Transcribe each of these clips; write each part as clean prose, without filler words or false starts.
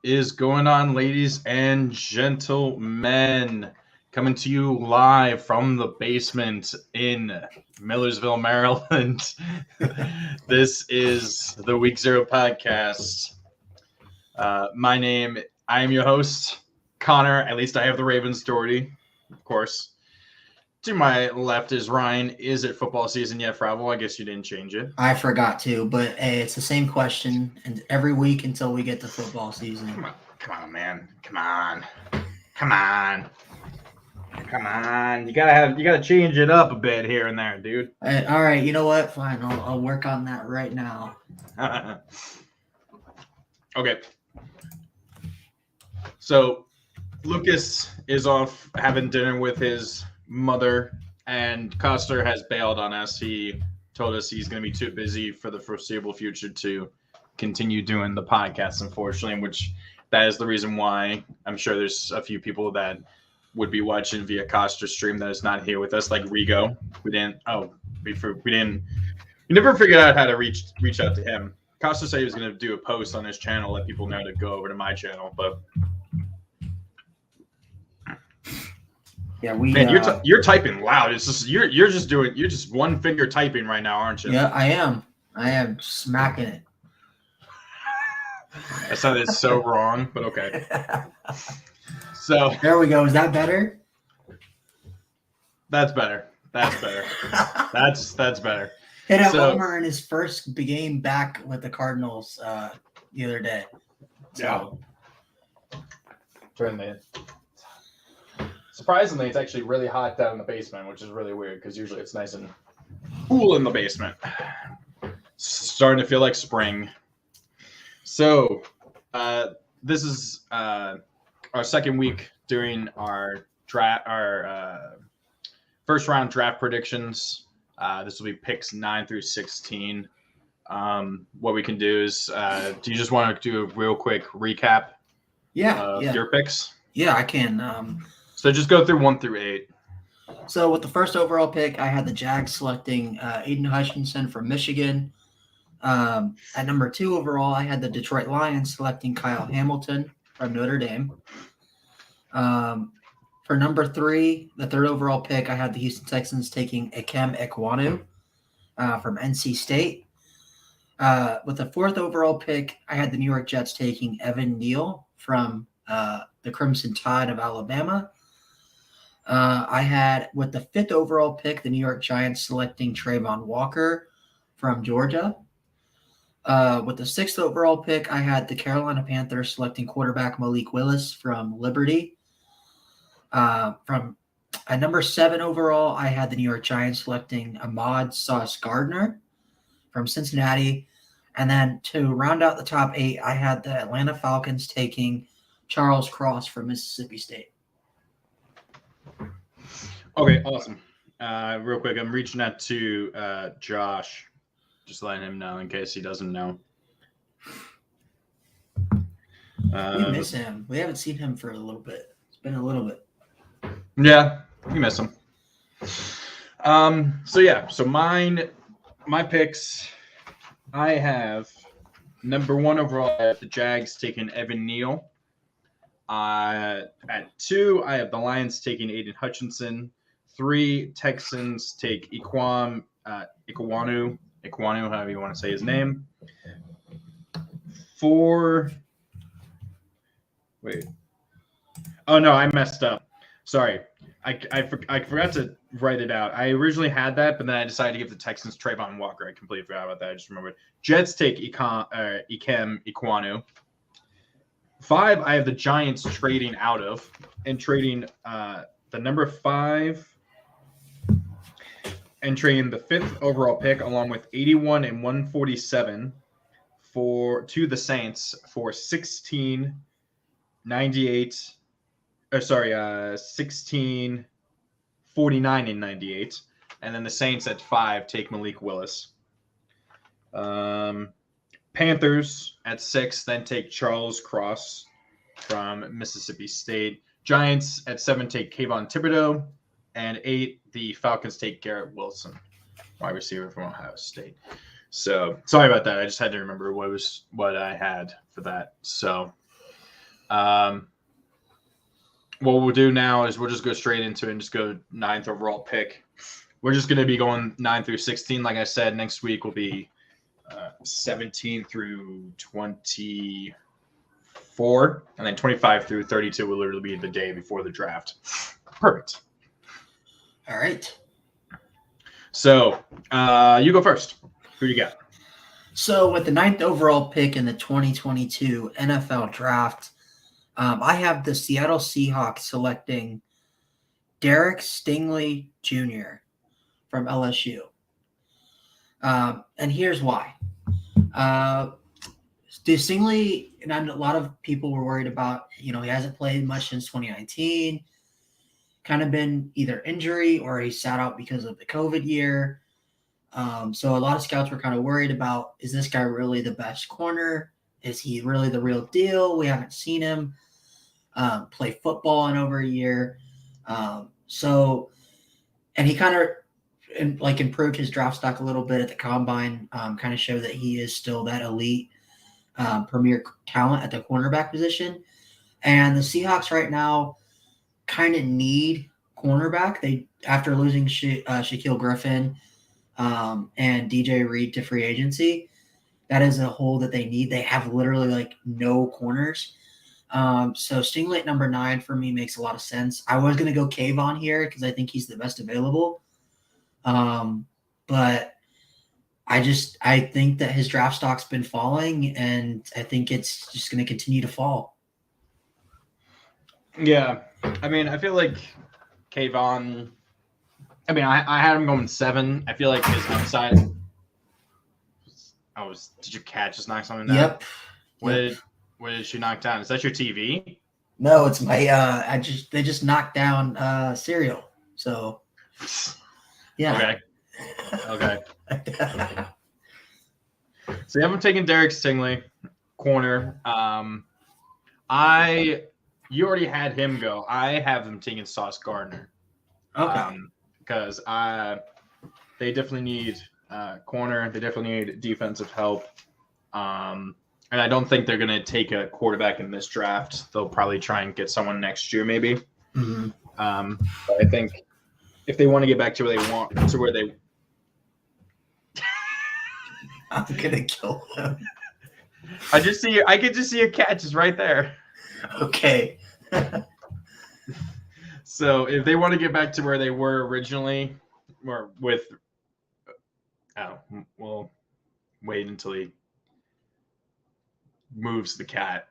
is going on, ladies and gentlemen? Coming to you live from the basement in Millersville, Maryland. This is the Week Zero podcast. I am your host, Connor. At least I have the Ravens, Doherty, of course. To my left is Ryan. Is it football season yet, Fravel? I guess you didn't change it. I forgot to, but hey, it's the same question, and every week until we get to football season. Come on, man. Come on. You gotta change it up a bit here and there, dude. All right, you know what? Fine, I'll work on that right now. Okay. So, Lucas is off having dinner with his mother, and Coster has bailed on us. He told us he's going to be too busy for the foreseeable future to continue doing the podcast, unfortunately, which that is the reason why I'm sure there's a few people that would be watching via Coster stream that is not here with us, like Rigo. We never figured out how to reach out to him. Costa said he was going to do a post on his channel, let people know to go over to my channel, but yeah, man, you're typing loud. It's just you're just one finger typing right now, aren't you? Yeah, I am smacking it. That sounded so wrong, but okay. So there we go. Is that better? That's better. That's better. Hit a homer in his first game back with the Cardinals the other day. So. Yeah. Turn the. Surprisingly, it's actually really hot down in the basement, which is really weird because usually it's nice and cool in the basement. Starting to feel like spring. So, this is our second week doing our first round draft predictions. This will be picks 9 through 16. What we can do is, do you just want to do a real quick recap? Yeah. Your picks? Yeah, I can. So just go through 1 through 8. So with the first overall pick, I had the Jags selecting Aiden Hutchinson from Michigan. At number 2 overall, I had the Detroit Lions selecting Kyle Hamilton from Notre Dame. For number 3, the third overall pick, I had the Houston Texans taking Ikem Ekwonu from NC State. With the 4th overall pick, I had the New York Jets taking Evan Neal from the Crimson Tide of Alabama. I had, with the 5th overall pick, the New York Giants selecting Trayvon Walker from Georgia. With the 6th overall pick, I had the Carolina Panthers selecting quarterback Malik Willis from Liberty. At number 7 overall, I had the New York Giants selecting Ahmad Sauce Gardner from Cincinnati. And then to round out the top 8, I had the Atlanta Falcons taking Charles Cross from Mississippi State. Okay, awesome. Real quick, I'm reaching out to Josh, just letting him know in case he doesn't know. We miss him. We haven't seen him for a little bit. It's been a little bit. Yeah, you miss him. So my picks, I have number 1 overall, I have the Jags taking Evan Neal. At 2, I have the Lions taking Aiden Hutchinson. 3, Texans take Ekwonu, however you want to say his name. 4, wait. Oh, no, I messed up. Sorry. I forgot to write it out. I originally had that, but then I decided to give the Texans Trayvon Walker. I completely forgot about that. I just remembered. Jets take Ikem Ekwonu. 5, I have the Giants trading out of and trading the number 5 and trading the 5th overall pick along with 81 and 147 to the Saints for 1649 and 98. And then the Saints at 5 take Malik Willis. Panthers at 6 then take Charles Cross from Mississippi State. Giants at 7 take Kayvon Thibodeau. And 8, the Falcons take Garrett Wilson, wide receiver from Ohio State. So sorry about that. I just had to remember what I had for that. So What we'll do now is we'll just go straight into it and just go 9th overall pick. We're just going to be going 9 through 16. Like I said, next week will be 17 through 24, and then 25 through 32 will literally be the day before the draft. Perfect. All right. So you go first. Who you got? So with the 9th overall pick in the 2022 NFL Draft, I have the Seattle Seahawks selecting Derek Stingley Jr. from LSU. And here's why. Stingley, and a lot of people were worried about, he hasn't played much since 2019. Kind of been either injury or he sat out because of the COVID year. So a lot of scouts were kind of worried about, is this guy really the best corner? Is he really the real deal? We haven't seen him play football in over a year. And he kind of improved his draft stock a little bit at the combine, kind of show that he is still that elite premier talent at the cornerback position. And the Seahawks right now kind of need cornerback. They, after losing Shaquille Griffin and DJ Reed to free agency, that is a hole that they need. They have literally no corners. So Stingley at number 9 for me makes a lot of sense. I was going to go Kayvon here because I think he's the best available. But I think that his draft stock's been falling, and I think it's just going to continue to fall. Yeah. I mean, I feel like Kayvon, I had him going 7. I feel like his upside. Did your cat just knock something down? Yep. What did she knock down? Is that your TV? No, it's my they just knocked down cereal. So yeah. Okay. So I'm taking Derek Stingley, corner. You already had him go. I have him taking Sauce Gardner. Okay. Because they definitely need corner. They definitely need defensive help. And I don't think they're going to take a quarterback in this draft. They'll probably try and get someone next year, maybe. Mm-hmm. But I think if they want to get back to where they want, to where they. I'm gonna kill him. I could just see a cat just right there. Okay. So if they want to get back to where they were originally, or with, we'll wait until he moves the cat.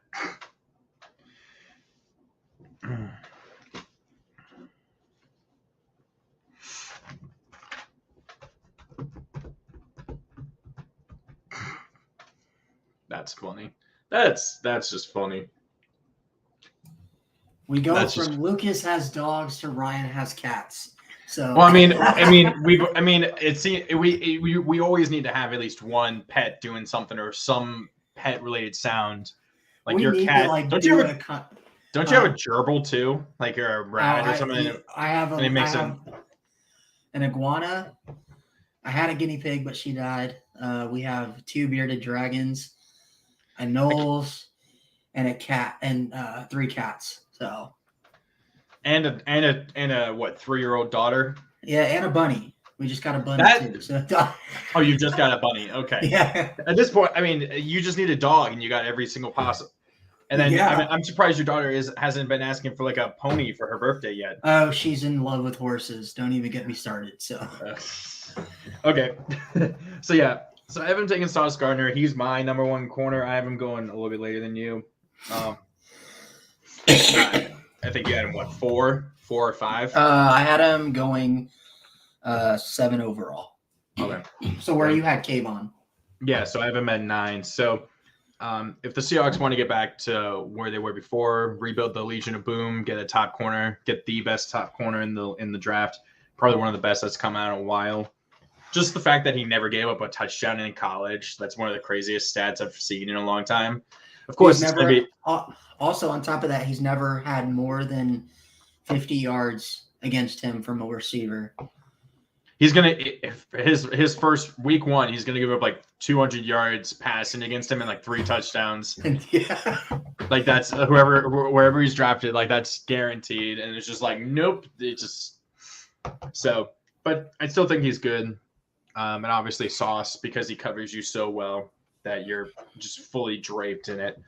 That's funny. That's just funny. We go from Lucas has dogs to Ryan has cats. So well, we always need to have at least one pet doing something or some pet related sound. Like your cat. Don't you have a gerbil too? Like you're a rat or something? I have an iguana. I had a guinea pig, but she died. We have 2 bearded dragons, a Knowles, and a cat, and 3 cats. So and a 3-year-old daughter? Yeah, and a bunny. We just got a bunny too. So oh, you just got a bunny. Okay. Yeah. At this point, you just need a dog, and you got every single possible. And then I'm surprised your daughter hasn't been asking for a pony for her birthday yet. Oh, she's in love with horses. Don't even get me started. So. Okay. So yeah. So I have him taking Sauce Gardner. He's my number 1 corner. I have him going a little bit later than you. I think you had him 4 or 5? I had him going 7 overall. Okay. So where you had Kayvon? Yeah, so I have him at 9. So if the Seahawks want to get back to where they were before, rebuild the Legion of Boom, get a top corner, get the best top corner in the draft, probably one of the best that's come out in a while. Just the fact that he never gave up a touchdown in college, that's one of the craziest stats I've seen in a long time. Of course, it's going to be... Also, on top of that, he's never had more than 50 yards against him from a receiver. he's gonna if his first week one, he's gonna give up like 200 yards passing against him and like 3 touchdowns. Yeah. Like that's wherever he's drafted, like that's guaranteed. And it's just like nope, it just so. But I still think he's good, and obviously Sauce because he covers you so well that you're just fully draped in it.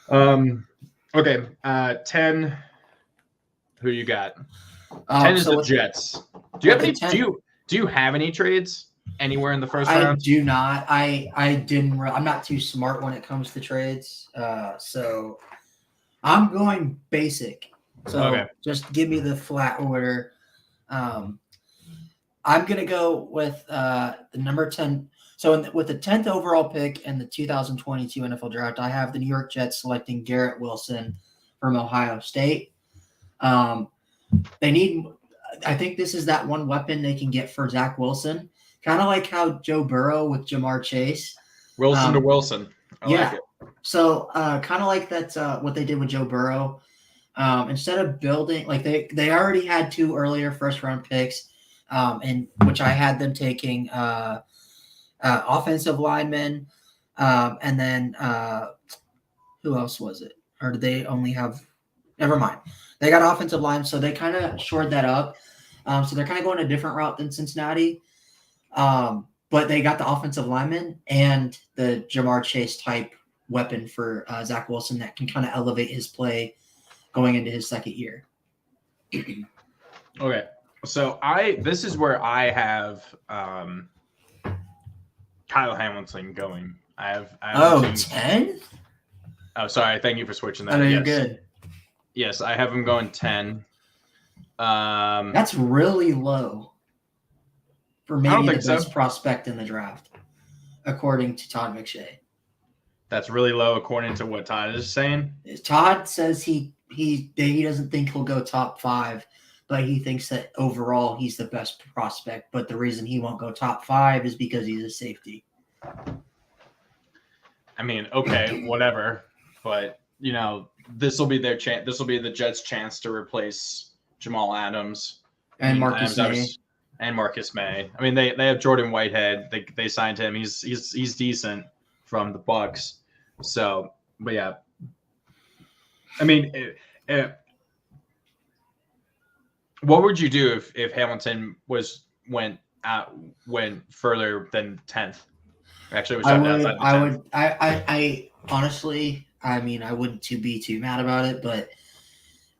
Okay, 10. Who you got? 10 is the Jets. Do you have any? Do you have any trades anywhere in the first round? I do not. I didn't. I'm not too smart when it comes to trades. So I'm going basic. So just give me the flat order. I'm gonna go with the number 10. So with the 10th overall pick in the 2022 NFL Draft, I have the New York Jets selecting Garrett Wilson from Ohio State. They need. I think this is that one weapon they can get for Zach Wilson, kind of like how Joe Burrow with Jamar Chase. Wilson to Wilson. I like it. So kind of like that's what they did with Joe Burrow. Instead of building, like they already had 2 earlier first round picks, and which I had them taking offensive linemen, and then who else was it? Or did they only have? Never mind. They got offensive line, so they kind of shored that up. So they're kind of going a different route than Cincinnati. But they got the offensive lineman and the Jamar Chase type weapon for Zach Wilson that can kind of elevate his play going into his second year. Okay. So this is where I have Kyle Hamilton going. I have 10? Oh, sorry. Thank you for switching that. I know you're good. Yes, I have him going 10. That's really low for maybe the best prospect in the draft, according to Todd McShay. That's really low according to what Todd is saying? Todd says he doesn't think he'll go top 5, but he thinks that overall he's the best prospect. But the reason he won't go top 5 is because he's a safety. I mean, okay, whatever. But, this will be their chance. This will be the Jets' chance to replace Jamal Adams and Marcus May. And Marcus May. I mean, they have Jordan Whitehead. They signed him. He's decent from the Bucks. So, but yeah. I mean, what would you do if Hamilton went further than 10th? Actually, I honestly. I mean, I wouldn't be too mad about it, but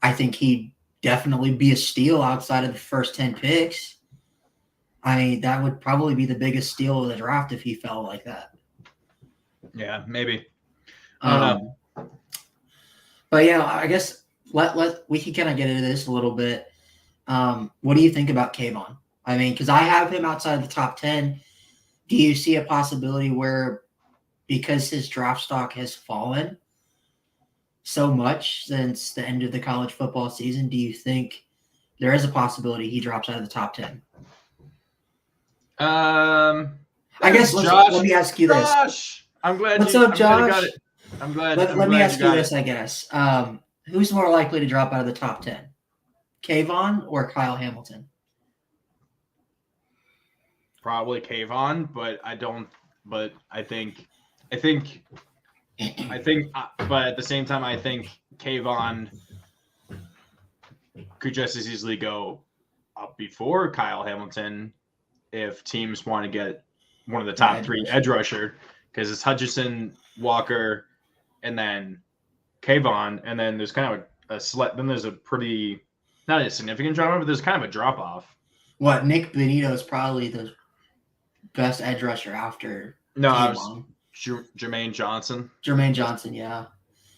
I think he'd definitely be a steal outside of the first 10 picks. I mean, that would probably be the biggest steal of the draft if he fell like that. Yeah, maybe. I don't know. But yeah, I guess we can kind of get into this a little bit. What do you think about Kayvon? I mean, because I have him outside the top 10. Do you see a possibility where, because his draft stock has fallen so much since the end of the college football season, do you think there is a possibility he drops out of the top 10? I guess let me ask you this. Josh, I'm glad. What's up, Josh? Got it. I'm glad. Let me ask you this, I guess. Who's more likely to drop out of the top 10? Kayvon or Kyle Hamilton? Probably Kayvon, but I don't. But I think. But at the same time, I think Kayvon could just as easily go up before Kyle Hamilton if teams want to get one of the top 3 edge rusher, because it's Hutchinson, Walker, and then Kayvon, and then there's kind of then there's a pretty, not a significant drop, but there's kind of a drop off. What, Nick Benito is probably the best edge rusher after Kayvon. Jermaine Johnson. Jermaine Johnson, yeah.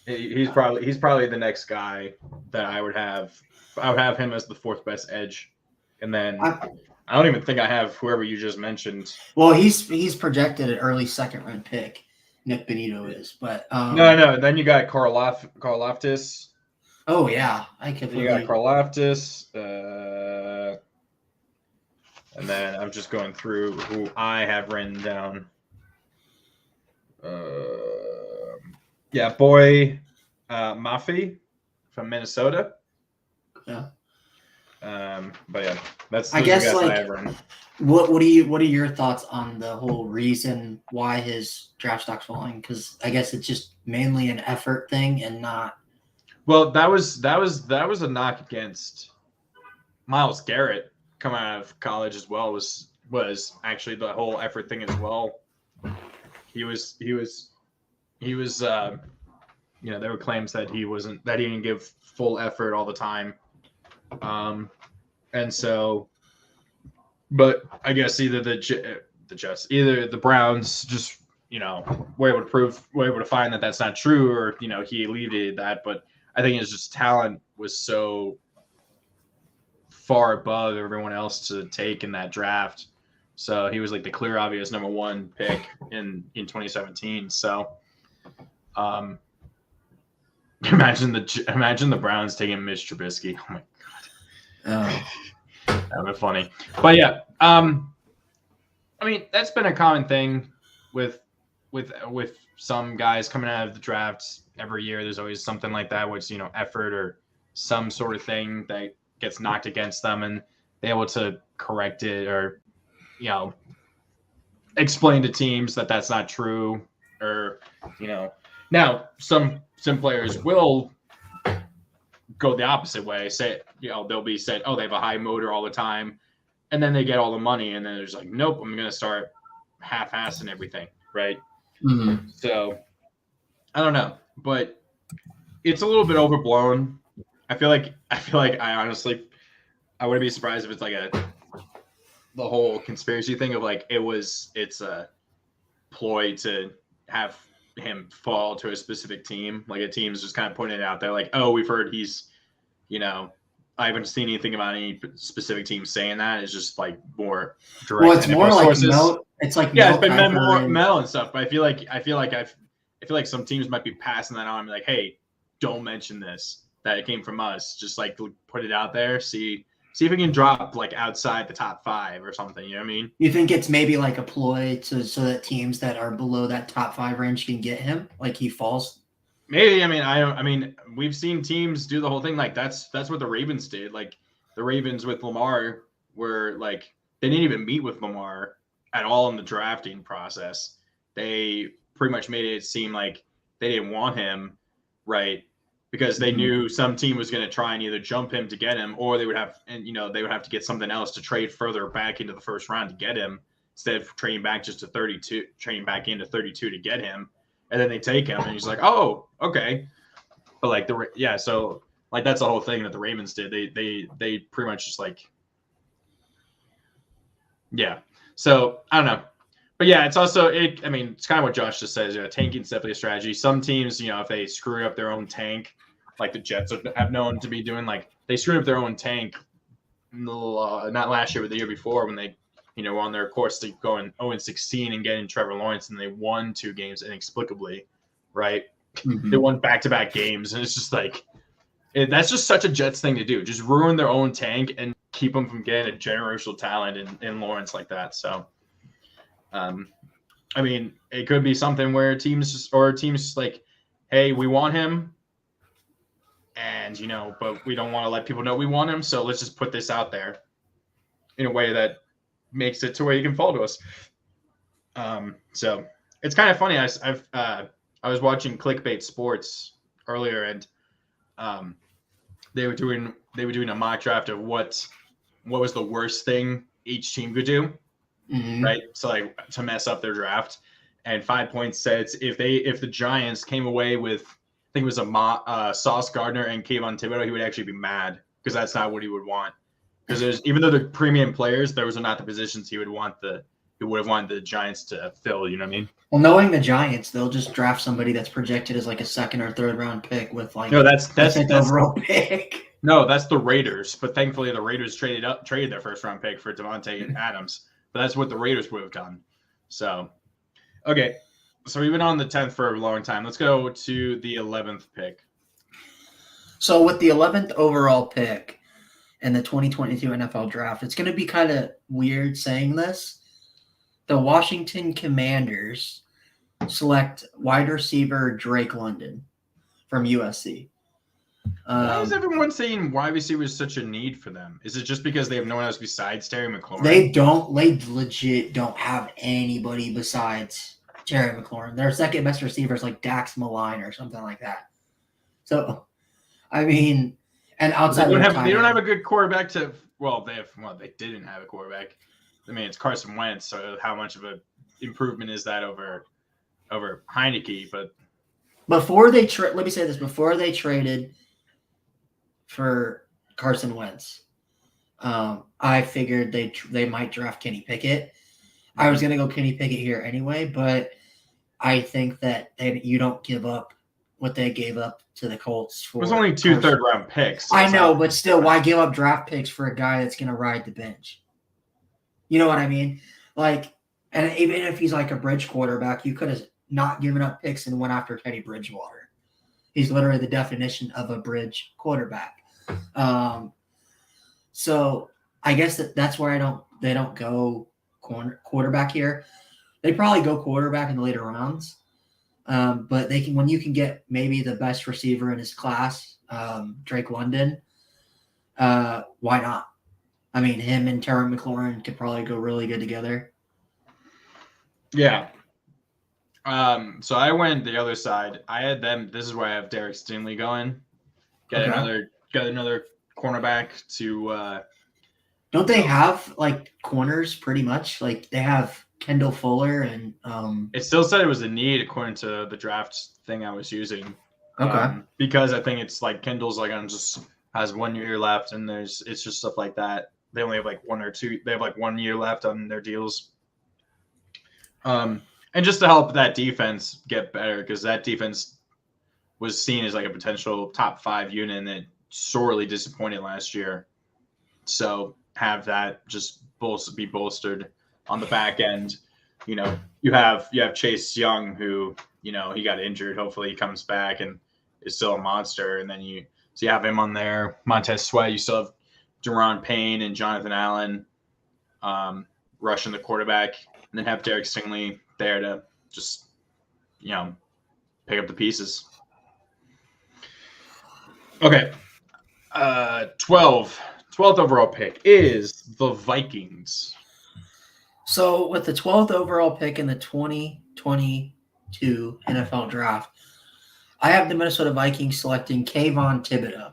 He's probably the next guy that I would have. I would have him as the 4th best edge, and then I don't even think I have whoever you just mentioned. Well, he's projected an early 2nd round pick. Nick Benito is, but no. Then you got Carl Loftus. Oh yeah, I could. You got Carl Loftus, and then I'm just going through who I have written down. Boy Maffei from Minnesota. Yeah. But yeah, that's I those guess, guys like, I have run. what are your thoughts on the whole reason why his draft stock's falling? Because I guess it's just mainly an effort thing and not. Well, that was a knock against Myles Garrett coming out of college as well. Was actually the whole effort thing as well. He was there were claims that he didn't give full effort all the time. And so, but I guess either the Jets, either the Browns just, were able to find that that's not true, or, he alleviated that. But I think his just talent was so far above everyone else to take in that draft. So he was like the clear obvious number one pick in 2017. So, imagine the Browns taking Mitch Trubisky. Oh my Oh. That'd be funny. But yeah, I mean, that's been a common thing with some guys coming out of the drafts every year. There's always something like that, which, effort or some sort of thing that gets knocked against them, and they're able to correct it or, explain to teams that that's not true, or, now some players will go the opposite way. Say, they'll be said, oh, they have a high motor all the time, and then they get all the money, and then they're just like, nope, I'm gonna start half-assing everything, right? Mm-hmm. So I don't know, but it's a little bit overblown. I feel like I honestly, I wouldn't be surprised if it's like the whole conspiracy thing of like it's a ploy to have him fall to a specific team. Like a team's just kind of putting it out there, like, oh, we've heard he's, I haven't seen anything about any specific team saying that. It's just like more direct. Well, it's more like Mel. It's like it's been Mel and stuff. But I feel like some teams might be passing that on. Like, hey, don't mention this. That it came from us. Just like put it out there. See if we can drop like outside the top 5 or something. You know what I mean? You think it's maybe like a ploy so that teams that are below that top 5 range can get him, like he falls? Maybe. I mean, we've seen teams do the whole thing. Like that's what the Ravens did. Like the Ravens with Lamar were like, they didn't even meet with Lamar at all in the drafting process. They pretty much made it seem like they didn't want him, right? Because they knew some team was going to try and either jump him to get him, or they would have to get something else to trade further back into the first round to get him, instead of trading back into 32 to get him. And then they take him, and he's like, "Oh, okay." But like so like that's the whole thing that the Ravens did. They pretty much just like, yeah. So I don't know, but yeah, it's also it's kind of what Josh just says. Tanking is definitely a strategy. Some teams, if they screw up their own tank, like the Jets have known to be doing, like they screwed up their own tank, not last year but the year before, when they were on their course to going 0-16 and getting Trevor Lawrence, and they won 2 games inexplicably, right? Mm-hmm. They won back-to-back games, and it's just like that's just such a Jets thing to do. Just ruin their own tank and keep them from getting a generational talent in Lawrence like that. So, it could be something where teams just like, hey, we want him, and but we don't want to let people know we want him, so let's just put this out there in a way that makes it to where you can fall to us. So it's kind of funny. I was watching Clickbait Sports earlier, and they were doing a mock draft of what was the worst thing each team could do, right? So like to mess up their draft. And 5 Points said if the Giants came away with, I think it was Sauce Gardner and Kayvon Thibodeau, he would actually be mad, because that's not what he would want. Because even though they're premium players, those are not the positions he would have wanted the Giants to fill. You know what I mean? Well, knowing the Giants, they'll just draft somebody that's projected as like a 2nd or 3rd round pick with like that's overall pick. No, that's the Raiders. But thankfully, the Raiders traded their 1st round pick for Devontae Adams. But that's what the Raiders would have done. So, okay, so we've been on the 10th for a long time. Let's go to the 11th pick. So with the 11th overall pick in the 2022 NFL Draft, it's going to be kind of weird saying this. The Washington Commanders select wide receiver Drake London from USC. Why is everyone saying wide receiver is such a need for them? Is it just because they have no one else besides Terry McLaurin? They legit don't have anybody besides Terry McLaurin. Their second best receiver is like Dax Maline or something like that. So, I mean, and outside they don't have a good quarterback to. Well, they didn't have a quarterback. I mean, it's Carson Wentz. So how much of a improvement is that over Heineke? But before they let me say this: before they traded for Carson Wentz, I figured they might draft Kenny Pickett. I was gonna go Kenny Pickett here anyway, but I think that you don't give up what they gave up to the Colts for. It was only 2 third-round picks. So I know, but still, why give up draft picks for a guy that's gonna ride the bench? You know what I mean? Like, and even if he's like a bridge quarterback, you could have not given up picks and went after Teddy Bridgewater. He's literally the definition of a bridge quarterback. So I guess that's where they don't go quarterback here. They probably go quarterback in the later rounds. But they can, when you can get maybe the best receiver in his class, Drake London, why not? I mean, him and Terry McLaurin could probably go really good together. Yeah. So I went the other side. I had them. This is where I have Derek Stingley going. Got another cornerback to. Don't they have like corners pretty much? Like they have Kendall Fuller and. It still said it was a need according to the draft thing I was using. Okay. Because I think it's like Kendall's like just has 1 year left, and it's just stuff like that. They only have like 1 or 2. They have like 1 year left on their deals. And just to help that defense get better, because that defense was seen as like a potential top 5 unit, and it sorely disappointed last year. So have that just be bolstered on the back end. You know, you have Chase Young, who, you know, he got injured. Hopefully he comes back and is still a monster. And then you have him on there. Montez Sweat. You still have Deron Payne and Jonathan Allen rushing the quarterback, and then have Derek Stingley there to just, you know, pick up the pieces. Okay. 12th overall pick is the Vikings. So with the 12th overall pick in the 2022 NFL draft, I have the Minnesota Vikings selecting Kayvon Thibodeau.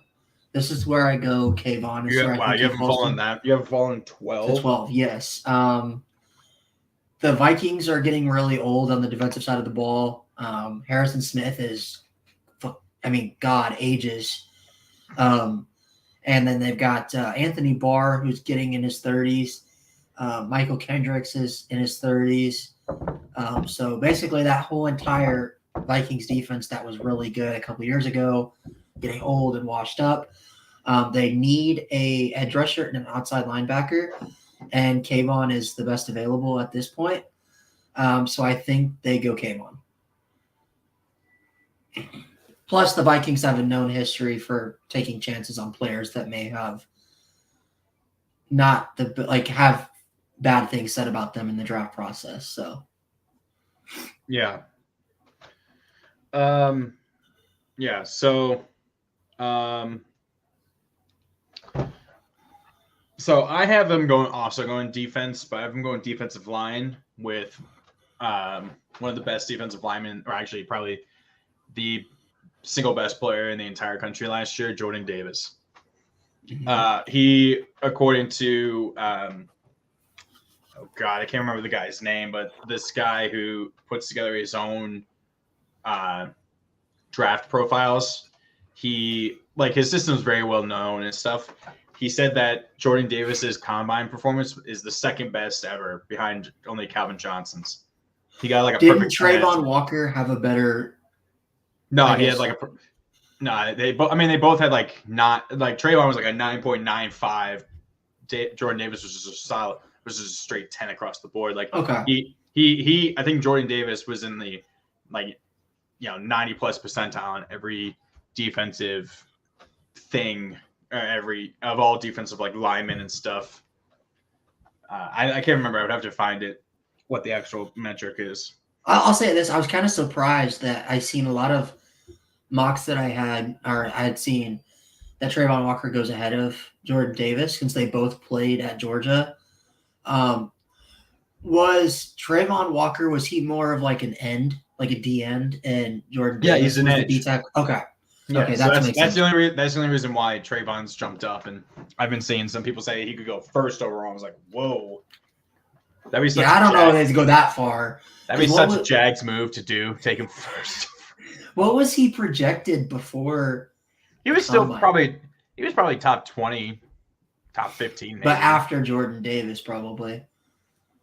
This is where I go. Kayvon. You haven't fallen that. You haven't fallen 12. 12, yes. The Vikings are getting really old on the defensive side of the ball. Harrison Smith is, ages. And then they've got Anthony Barr, who's getting in his 30s. Michael Kendricks is in his 30s. So basically that whole entire Vikings defense that was really good a couple years ago, getting old and washed up. They need a edge rusher and an outside linebacker, and Kayvon is the best available at this point. So I think they go Kayvon. Plus, the Vikings have a known history for taking chances on players that may have have bad things said about them in the draft process. So, yeah. Yeah. So, so I have them going defense, but I have them going defensive line with one of the best defensive linemen, or actually probably the single best player in the entire country last year, Jordan Davis. He, according to, I can't remember the guy's name, but this guy who puts together his own draft profiles, his system is very well known and stuff. He said that Jordan Davis's combine performance is the second best ever, behind only Calvin Johnson's. He got like a Didn't perfect. Trayvon Walker have a better? No, he had like a. No, they both had Trayvon was like a 9.95. Jordan Davis was just a solid, was just a straight 10 across the board. Like, okay, he I think Jordan Davis was in the 90 plus percentile on every defensive thing, of all defensive linemen and stuff. I can't remember. I would have to find it, what the actual metric is. I'll say this: I was kind of surprised that I seen a lot of mocks that I had seen that Trayvon Walker goes ahead of Jordan Davis since they both played at Georgia. Was Trayvon Walker, was he more of like an end, like a D end, and Jordan Yeah, Davis he's an was the edge. D tackle? Okay. Yeah, Okay, so that makes that's sense. that's the only reason why Trayvon's jumped up, and I've been seeing some people say he could go first overall. I was like, whoa, that'd be such Yeah, I don't know if Jag- they go that far. that'd be 'Cause such a Jags move to do. Take him first. What was he projected before? He was still Combine? probably top 20, top 15, maybe. But after Jordan Davis, probably.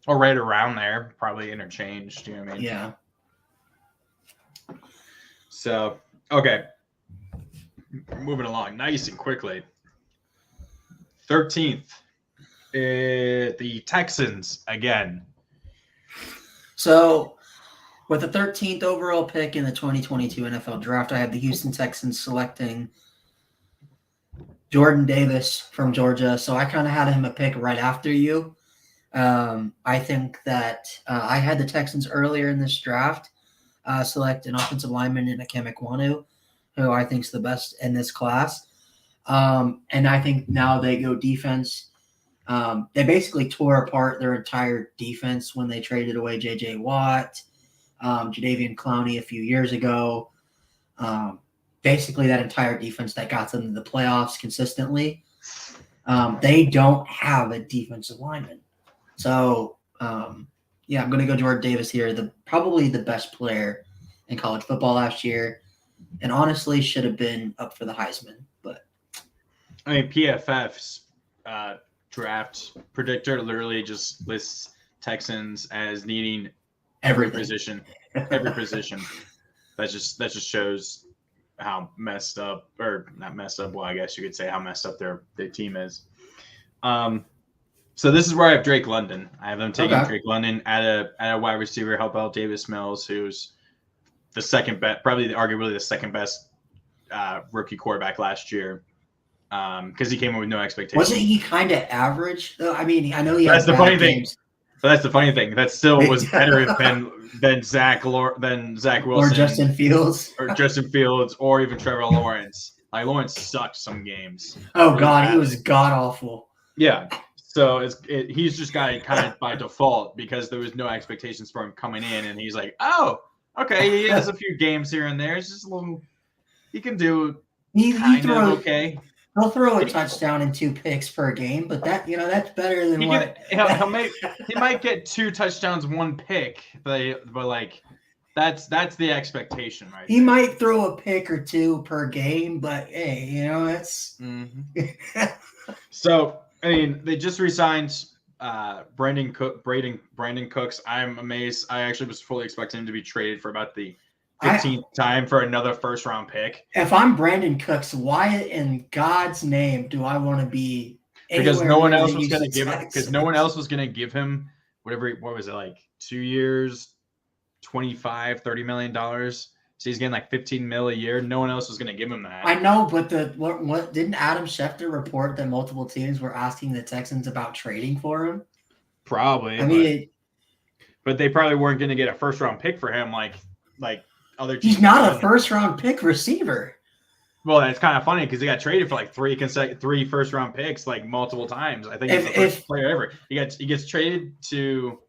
Or right around there, probably interchanged. You know what I mean? Yeah. So, okay. Moving along nice and quickly. 13th, the Texans again. So, with the 13th overall pick in the 2022 NFL Draft, I have the Houston Texans selecting Jordan Davis from Georgia. So I kind of had him a pick right after you. I think that I had the Texans earlier in this draft select an offensive lineman in Ikem Ekwonu, who I think is the best in this class. And I think now they go defense. They basically tore apart their entire defense when they traded away J.J. Watt, Jadeveon Clowney a few years ago. Basically, that entire defense that got them to the playoffs consistently. They don't have a defensive lineman. So, yeah, I'm going to go Jordan Davis here, probably the best player in college football last year, and honestly should have been up for the Heisman. But I mean, PFF's draft predictor literally just lists Texans as needing every position. That just shows how messed up, or not messed up. Well, I guess you could say how messed up their team is. So this is where I have Drake London. I have them taking Drake London at a wide receiver, help out Davis Mills, who's the second best, probably arguably the second best rookie quarterback last year, because he came in with no expectations. Wasn't he kind of average though? I mean, I know he. That's the funny thing. But that's the funny thing. That still was better than Zach Wilson or Justin Fields or even Trevor Lawrence. Like Lawrence sucked some games. Oh God, he was god awful. Yeah. So he's just got it kind of by default because there was no expectations for him coming in, and he's like, oh, okay, he has a few games here and there. It's just a little. He can do okay. He'll throw a touchdown and 2 picks per game, but that's better than what he might get 2 touchdowns, 1 pick, but like that's the expectation, right? He might throw a pick or 2 per game, but hey, it's. Mm-hmm. So. I mean, they just re-signed Brandon Cooks. I'm amazed. I actually was fully expecting him to be traded for about the 15th time for another first-round pick. If I'm Brandon Cooks, why in God's name do I want to be? Because no one else was going to give him. Because no one else was going to give him whatever. What was it, like 2 years, $25-30 million? So he's getting like $15 million a year. No one else was going to give him that. I know, but what didn't Adam Schefter report that multiple teams were asking the Texans about trading for him? Probably. I mean, but they probably weren't going to get a first-round pick for him, like other teams. He's not a first-round pick receiver. Well, it's kind of funny because he got traded for like 3 first-round picks like multiple times. I think he's the first player ever. He gets traded to,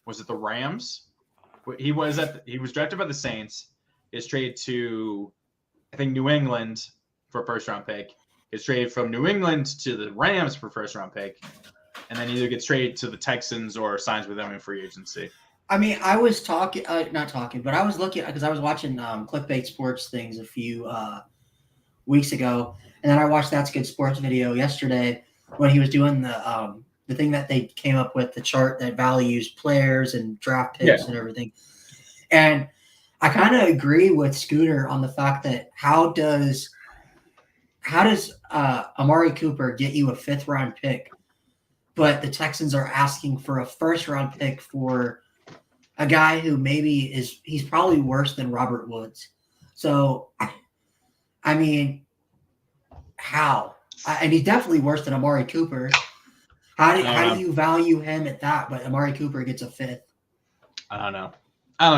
was it the Rams? He was drafted by the Saints. Is traded to, I think, New England for a first-round pick. Gets traded from New England to the Rams for a first-round pick, and then either gets traded to the Texans or signs with them in free agency. I mean, I was talking, not talking, but I was looking because I was watching Clickbait Sports things a few weeks ago, and then I watched That's Good Sports video yesterday when he was doing the thing that they came up with, the chart that values players and draft picks and everything, and I kind of agree with Scooter on the fact that how does Amari Cooper get you a 5th-round pick, but the Texans are asking for a 1st-round pick for a guy who he's probably worse than Robert Woods. So, I mean, how? And he's definitely worse than Amari Cooper. How do you value him at that, but Amari Cooper gets a 5th? I don't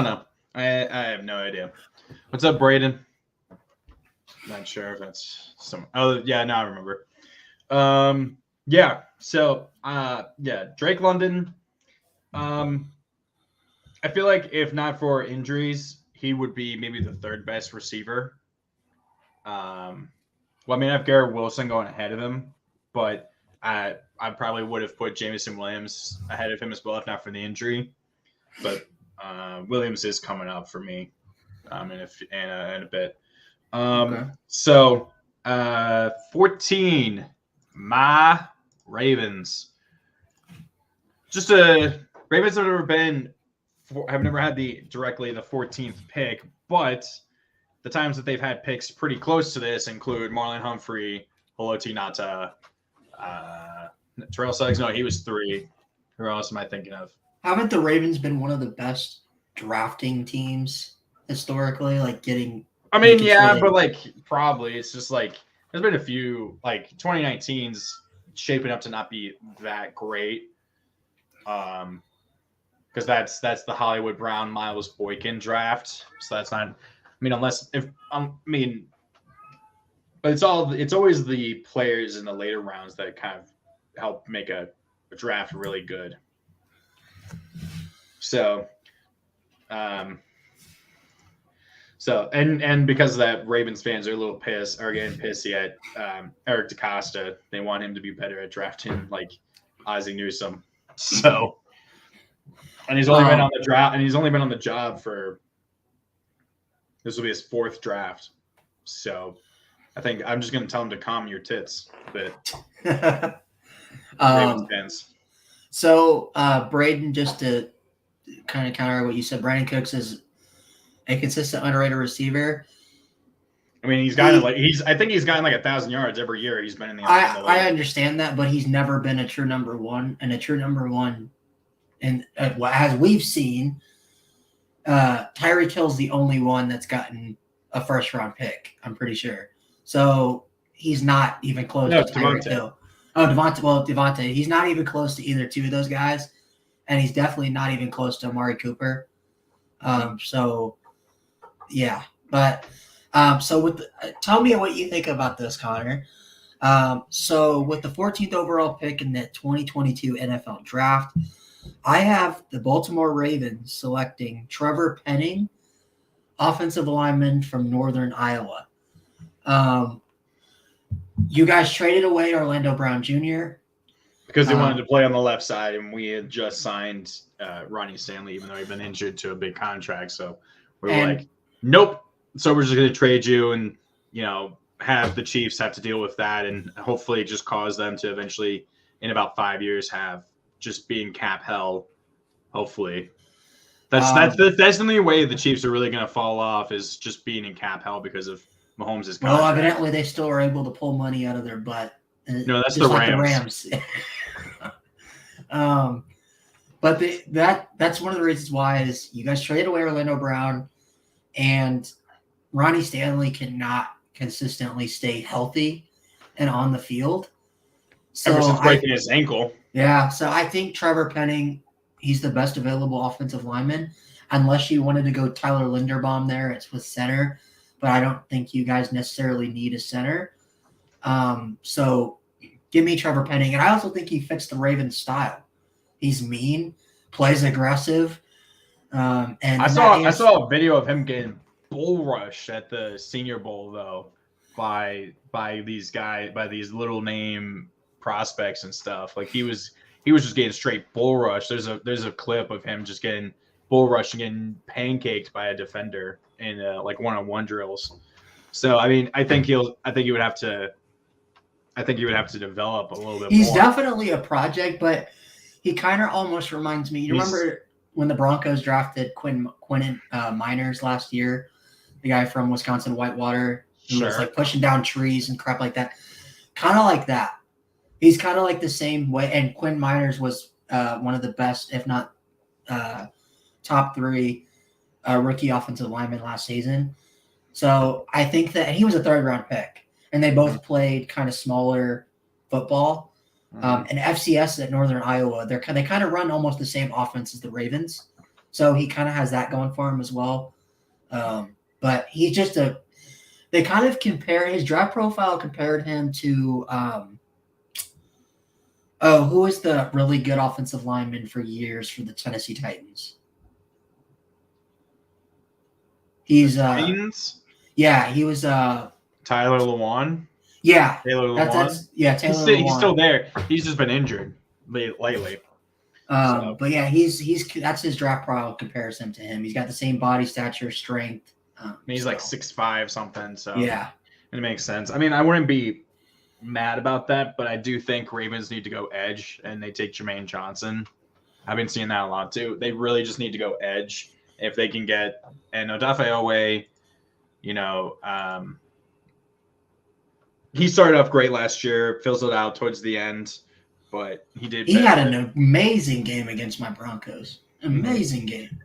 know. I have no idea. What's up, Braden? Not sure if that's some. Oh, yeah, now I remember. Yeah. So, yeah, Drake London. I feel like if not for injuries, he would be maybe the third best receiver. Well, I mean, I have Garrett Wilson going ahead of him, but I probably would have put Jameson Williams ahead of him as well if not for the injury. But Williams is coming up for me in a bit. Okay. So 14, my Ravens. Just Ravens have never had the 14th pick, but the times that they've had picks pretty close to this include Marlon Humphrey, Haloti Ngata, Terrell Suggs. No, he was 3. Who else am I thinking of? Haven't the Ravens been one of the best drafting teams historically? Like getting. I mean, making yeah, sure but like probably it's just like there's been a few like 2019's shaping up to not be that great. Because that's the Hollywood Brown Miles Boykin draft. So that's not. I mean, but it's always the players in the later rounds that kind of help make a draft really good. So, and because of that, Ravens fans are getting pissy at Eric DeCosta. They want him to be better at drafting like Ozzie Newsome. So, and he's only been on the draft, and he's only been on the job for. This will be his 4th draft. So, I think I'm just going to tell him to calm your tits a bit. Ravens fans. So, Braden, just to kind of counter what you said, Brandon Cooks is a consistent underrated receiver. I mean, I think he's gotten like 1,000 yards every year he's been in the NFL. I understand that, but he's never been a true number one, and a true number one. And as we've seen, Tyreek Hill's the only one that's gotten a first-round pick, I'm pretty sure. So he's not even close to Tyreek Hill. Oh, Devontae. He's not even close to either two of those guys, and he's definitely not even close to Amari Cooper. So, yeah. But so tell me what you think about this, Connor. So with the 14th overall pick in the 2022 NFL Draft, I have the Baltimore Ravens selecting Trevor Penning, offensive lineman from Northern Iowa. You guys traded away Orlando Brown Jr. because they wanted to play on the left side, and we had just signed Ronnie Stanley, even though he'd been injured, to a big contract. So we're like, nope. So we're just going to trade you, and have the Chiefs have to deal with that, and hopefully just cause them to eventually, in about 5 years, have just being cap hell. Hopefully, that's the only way the Chiefs are really going to fall off, is just being in cap hell because of Mahomes' contract. Well, evidently they still are able to pull money out of their butt. No, that's the Rams. But that's one of the reasons why is you guys traded away Orlando Brown, and Ronnie Stanley cannot consistently stay healthy and on the field. So ever since breaking his ankle. Yeah, so I think Trevor Penning, he's the best available offensive lineman, unless you wanted to go Tyler Linderbaum there. It's with center, but I don't think you guys necessarily need a center. So give me Trevor Penning. And I also think he fits the Ravens style. He's mean, plays aggressive. And I saw a video of him getting bull rushed at the Senior Bowl, though, by these little name prospects and stuff. Like he was just getting straight bull rush. There's a clip of him just getting bull rushed and getting pancaked by a defender in like one-on-one drills. So I mean, I think he would have to develop a little bit more. He's definitely a project, but he kind of almost reminds me. You remember when the Broncos drafted Quinn Miners last year, the guy from Wisconsin Whitewater, who was like pushing down trees and crap like that. Kind of like that. He's kind of like the same way. And Quinn Miners was one of the best, if not top 3 rookie offensive linemen last season. So I think that he was a 3rd-round pick, and they both played kind of smaller football. And FCS at Northern Iowa, they kind of run almost the same offense as the Ravens. So he kind of has that going for him as well. But he's just They kind of compare his draft profile compared him to who was the really good offensive lineman for years for the Tennessee Titans? He's Titans? yeah, he was Tyler Lewan? yeah. Taylor Lewan? That's Taylor He's still Lewan. there. He's just been injured lately. So. But yeah, he's that's his draft profile comparison to him. He's got the same body stature, strength. He's like 6'5" something. So yeah, it makes sense. I mean, I wouldn't be mad about that, but I do think Ravens need to go edge, and they take Jermaine Johnson. I've been seeing that a lot too. They really just need to go edge if they can get and Odafe Owe. He started off great last year, fizzled out towards the end, but he did. He had an amazing game against my Broncos. Amazing game.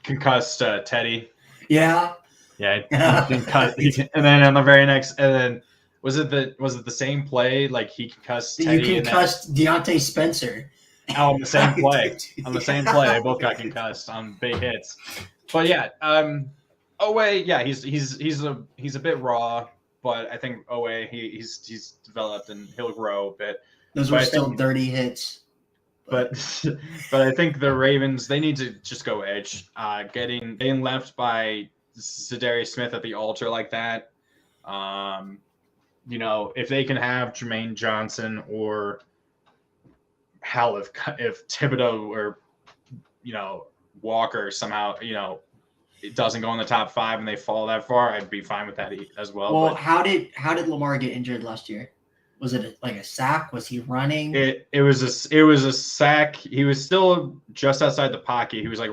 Concussed Teddy. Yeah. Yeah. And then on the very next, and then was it the same play? Like he concussed Teddy. You concussed Deontay Spencer. On the same play. On the same play, they both got concussed on big hits. But yeah, Owe, yeah, he's a bit raw, but I think Owe he's developed and he'll grow a bit. Those were still dirty hits. But I think the Ravens, they need to just go edge. Getting left by Zadarius Smith at the altar like that. If they can have Jermaine Johnson or hell, if Thibodeau or Walker somehow it doesn't go in the top 5 and they fall that far, I'd be fine with that as well. Well, how did Lamar get injured last year? Was it like a sack? Was he running? It was a sack. He was still just outside the pocket. He was like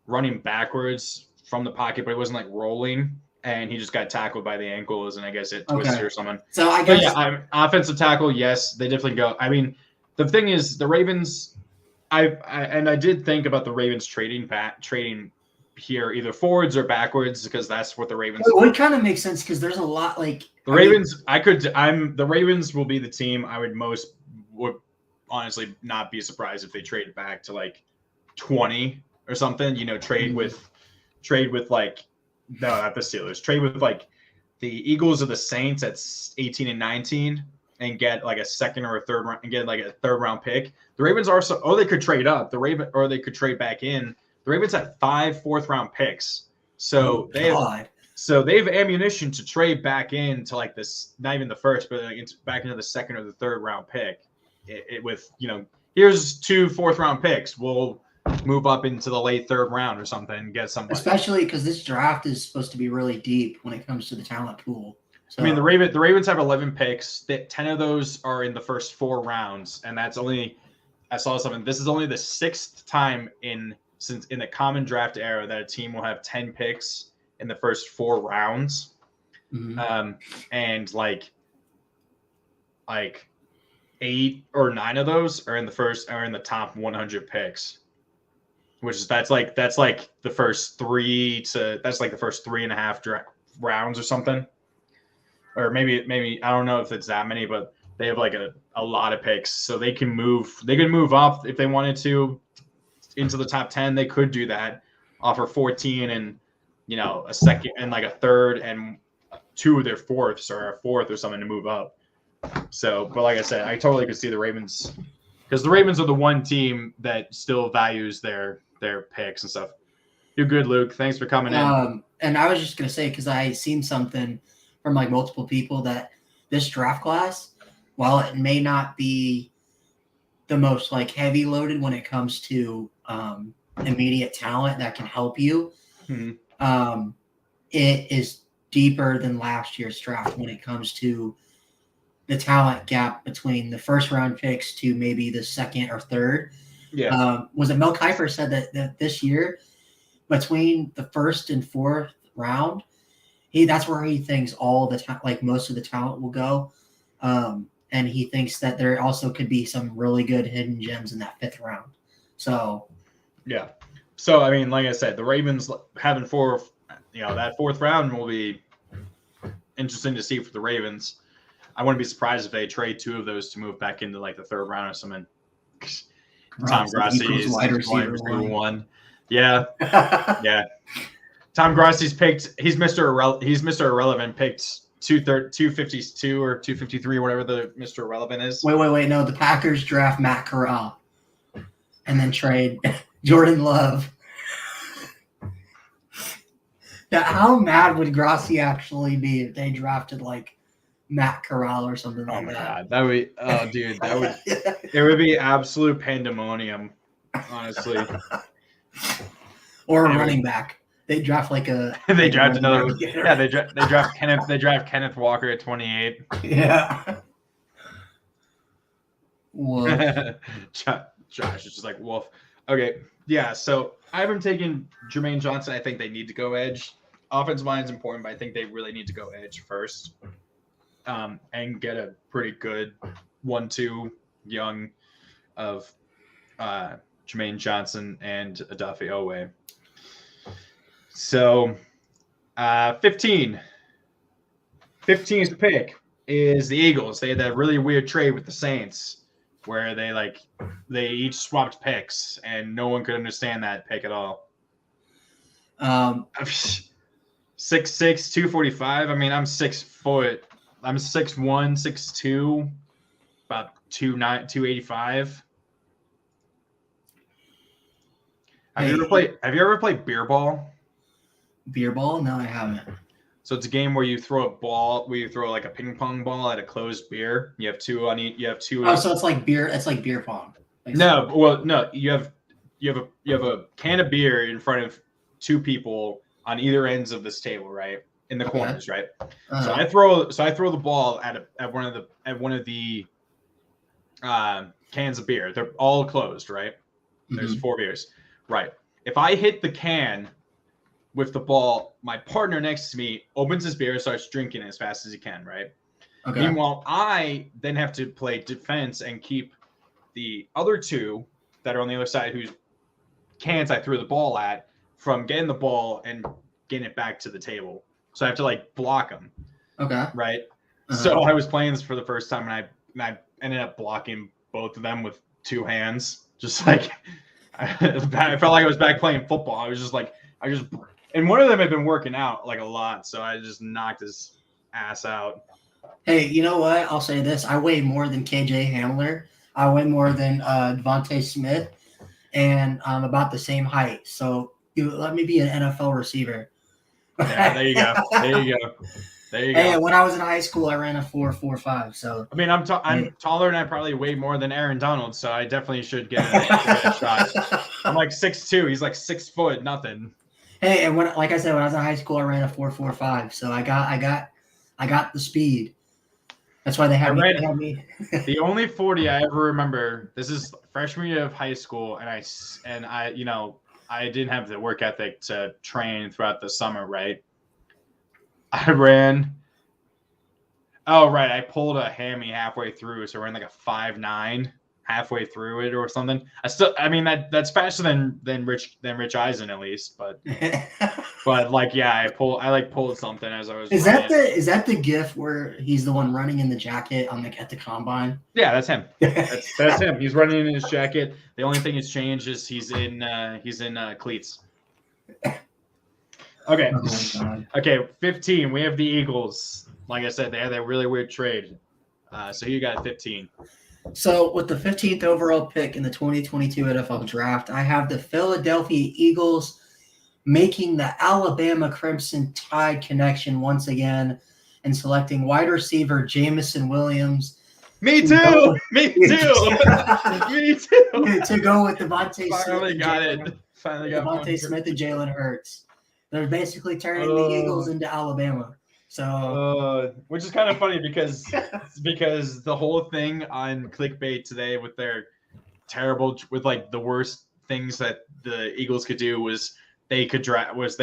running backwards from the pocket, but he wasn't like rolling. And he just got tackled by the ankles, and I guess it twisted or something. So I guess offensive tackle, yes, they definitely go. I mean, the thing is, the Ravens. I did think about the Ravens trading here either forwards or backwards because that's what the Ravens. Well, it kind of makes sense because there's a lot like the Ravens. The Ravens will be the team I would honestly not be surprised if they traded back to like 20 or something. Trade with like. No, not the Steelers. Trade with like the Eagles or the Saints at 18 and 19 and get like a second or a third round and get like a third round pick. The Ravens they could trade up. Or they could trade back in. The Ravens had 5 fourth round picks. So they have ammunition to trade back in to like this, not even the first, but like back into the second or the third round pick. With here's 2 fourth round picks. We'll move up into the late third round or something and get somebody. Especially because this draft is supposed to be really deep when it comes to the talent pool. So, I mean, the Ravens have 11 picks. 10 of those are in the first 4 rounds, and that's only. I saw something. This is only the 6th time since in the common draft era that a team will have 10 picks in the first 4 rounds, and like 8 or 9 of those are in the top 100 picks. That's like the first 3 and a half rounds or something, or maybe I don't know if it's that many, but they have like a lot of picks, so they can move up if they wanted to into the top 10. They could do that, offer 14 and a second and like a third and 2 of their fourths or a fourth or something to move up. So, but like I said, I totally could see the Ravens because the Ravens are the one team that still values their picks and stuff. You're good, Luke. Thanks for coming in. And I was just going to say, because I seen something from like multiple people that this draft class, while it may not be the most like heavy loaded when it comes to immediate talent that can help you, it is deeper than last year's draft when it comes to the talent gap between the first round picks to maybe the second or third. Yeah. Was it Mel Kiper said that this year between the first and fourth round, that's where he thinks all the most of the talent will go. And he thinks that there also could be some really good hidden gems in that 5th round. So, yeah. So, I mean, like I said, the Ravens having 4, that 4th round will be interesting to see for the Ravens. I wouldn't be surprised if they trade 2 of those to move back into like the 3rd round or something. Tom Grassi is wide receiver 1. Yeah. Yeah. Tom Grassi's picked. He's Mr. Irrelevant. Picked 252 or 253, whatever the Mr. Irrelevant is. Wait. No, the Packers draft Matt Corral and then trade Jordan Love. Now, how mad would Grassi actually be if they drafted like Matt Corral or something Oh like my that? god, that would. Oh, dude, that would. It would be absolute pandemonium, honestly. Or a Anyway. running back. They draft like a. They draft another. one. Yeah, they draft Kenneth. They draft Kenneth Walker at 28. Yeah. Whoa. Josh is just like wolf. Okay, yeah. So I haven't taken Jermaine Johnson. I think they need to go edge. Offensive line is important, but I think they really need to go edge first, and get a pretty good 1-2 young of Jermaine Johnson and Adafe Owe. So 15th pick is the Eagles. They had that really weird trade with the Saints where they each swapped picks and no one could understand that pick at all. 6'6", 245. I mean, I'm 6 foot. I'm 6'1", 6'2", about 285. Have you ever played beer ball? Beer ball? No, I haven't. So it's a game where you throw like a ping pong ball at a closed beer. You have two on each. You have two. Oh, so it's like beer. It's like beer pong. No, well, no. You have a can of beer in front of two people on either ends of this table, right? In the corners, right? Uh-huh. So I throw the ball at one of the cans of beer. They're all closed, right? There's 4 beers, right? If I hit the can with the ball, my partner next to me opens his beer and starts drinking as fast as he can, right? Okay. Meanwhile, I then have to play defense and keep the other two that are on the other side whose cans I threw the ball at from getting the ball and getting it back to the table. So I have to like block them. Okay. Right. Uh-huh. So I was playing this for the first time and I ended up blocking both of them with 2 hands. Just like I felt like I was back playing football. And one of them had been working out like a lot, so I just knocked his ass out. Hey, you know what? I'll say this. I weigh more than KJ Hamler. I weigh more than Devontae Smith, and I'm about the same height. So let me be an NFL receiver. Yeah, there you go. Hey, when I was in high school, I ran a 4.45. So I mean, I'm taller and I probably weigh more than Aaron Donald, so I definitely should get a shot. I'm like 6'2". He's like 6 foot nothing. Hey, and like I said, when I was in high school, I ran a 4.45. So I got the speed. That's why they had me. The only 40 I ever remember. This is freshman year of high school, and I I didn't have the work ethic to train throughout the summer, right? I ran. Oh, right. I pulled a hammy halfway through, so I ran like a 5.9 halfway through it or something. I mean that's faster than Rich Eisen at least, but like yeah, I pulled something as I was. Is that the GIF where he's the one running in the jacket at the combine? Yeah, that's him. That's him. He's running in his jacket. The only thing that's changed is he's in cleats. Okay. Oh, okay, 15. We have the Eagles. Like I said, they had that really weird trade. So you got 15. So with the 15th overall pick in the 2022 NFL Draft, I have the Philadelphia Eagles making the Alabama Crimson Tide connection once again and selecting wide receiver Jameson Williams. Me too. Me too. Me too. To go with Devontae Finally Smith. got it. Finally got Devontae Smith and Jalen Hurts. They're basically turning the Eagles into Alabama. So, which is kind of funny because the whole thing on clickbait today with their terrible, with like the worst things that the Eagles could do was they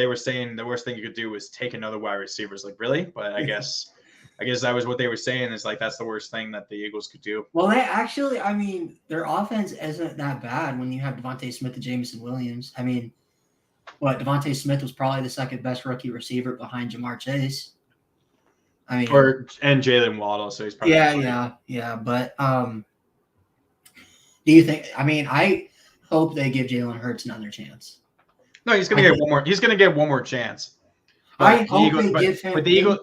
were saying the worst thing you could do was take another wide receiver. It's like, really? But I guess that was what they were saying. Is like that's the worst thing that the Eagles could do. Well, they actually, I mean, their offense isn't that bad when you have Devontae Smith and Jameson Williams. I mean, Devontae Smith was probably the second best rookie receiver behind Jamar Chase. I mean, and Jalen Waddle, so he's probably yeah. But do you think? I mean, I hope they give Jalen Hurts another chance. No, he's gonna I get think- one more. He's gonna get one more chance. I the hope they give him. But the Eagle,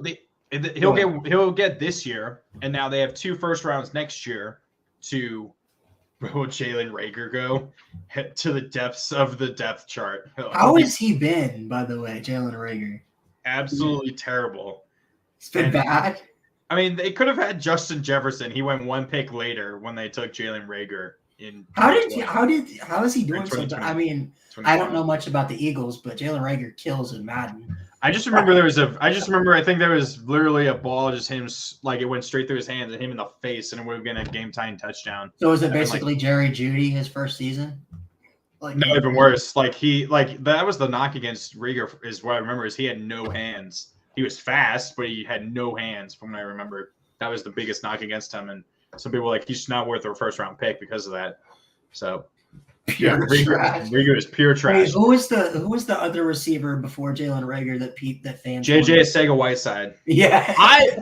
he'll Go ahead. he'll get this year, and now they have 2 first rounds next year to. Where will Jalen Rager go? Head to the depths of the depth chart. How has he been, by the way, Jalen Rager? Absolutely terrible. It's been And- bad. I mean, they could have had Justin Jefferson. He went 1 pick later when they took Jalen Rager in. How is he doing so bad? 2020. I mean, I don't know much about the Eagles, but Jalen Rager kills in Madden. I just remember I think there was literally a ball just him like it went straight through his hands and him in the face and it would have been a game tying touchdown. So is it I mean, basically Jerry Jeudy his first season? Like No, even worse. Like that was the knock against Rager is what I remember is he had no hands. He was fast, but he had no hands from what I remember. That was the biggest knock against him. And some people were like he's not worth a first round pick because of that. So pure trash. Rager is pure trash. Wait, who was the other receiver before Jalen Rager that fans? JJ Sega Whiteside. Yeah. I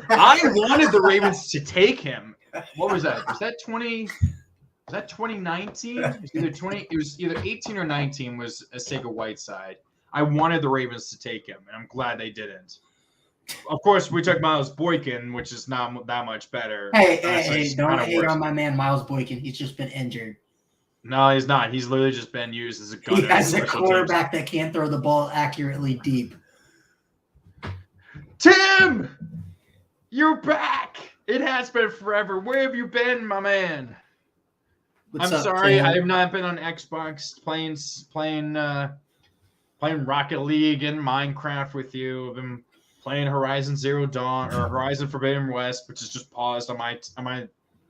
wanted the Ravens to take him. What was that? Was that 2019? It was either 18 or 19 was a Sega Whiteside. I wanted the Ravens to take him, and I'm glad they didn't. Of course, we took Miles Boykin, which is not that much better. Hey, don't kinda hate worse. on my man Miles Boykin. He's just been injured. No, he's not. He's literally just been used as a gunner. He has in a special quarterback that can't throw the ball accurately deep. teams. Tim, you're back. It has been forever. Where have you been, my man? What's I'm up, sorry, Tim? I have not been on Xbox playing Rocket League and Minecraft with you. I've been playing Horizon Zero Dawn or Horizon Forbidden West, which is just paused on my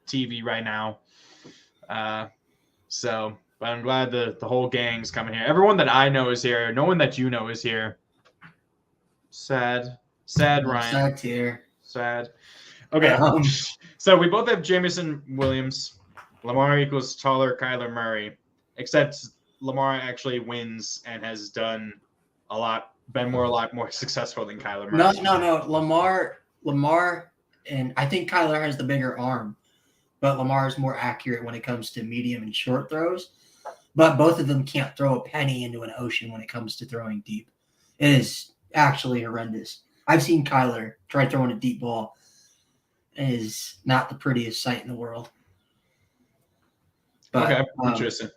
TV right now. But I'm glad the whole gang's coming here. Everyone that I know is here. No one that you know is here. Sad, Ryan. Sad tier. Sad. Okay, so we both have Jameson Williams. Lamar equals taller Kyler Murray, except Lamar actually wins and has done a lot more successful than Kyler Murray. No. Lamar, and I think Kyler has the bigger arm, but Lamar is more accurate when it comes to medium and short throws. But both of them can't throw a penny into an ocean when it comes to throwing deep. It is actually horrendous. I've seen Kyler try throwing a deep ball. It is not the prettiest sight in the world. But, Okay, interesting.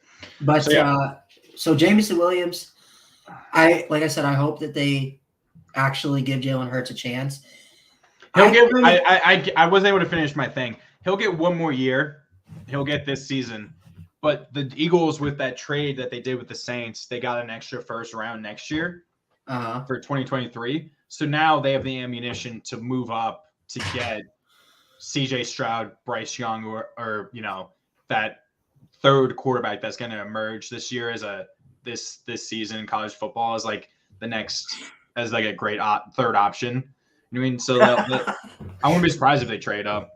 But So, so Jameson Williams, like I said, I hope that they actually give Jalen Hurts a chance. I wasn't able to finish my thing. He'll get one more year. He'll get this season. But the Eagles, with that trade that they did with the Saints, they got an extra first round next year for 2023. So now they have the ammunition to move up to get CJ Stroud, Bryce Young, or that third quarterback that's going to emerge this year as this season in college football as like the next as like a great third option. You know what I mean? So I wouldn't be surprised if they trade up.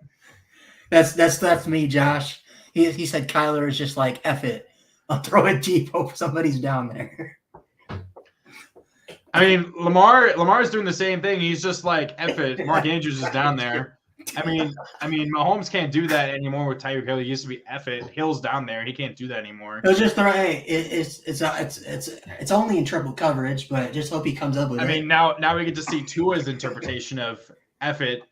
That's me, Josh. He said Kyler is just like F it. I'll throw it deep. Hope somebody's down there. I mean, Lamar is doing the same thing. He's just like F it. Mark Andrews is down there. I mean, Mahomes can't do that anymore with Tyreek Hill. He used to be F it. Hill's down there. He can't do that anymore. He'll just throw. Hey, it's only in triple coverage, but just hope he comes up with it. I mean, now we get to see Tua's interpretation of F it.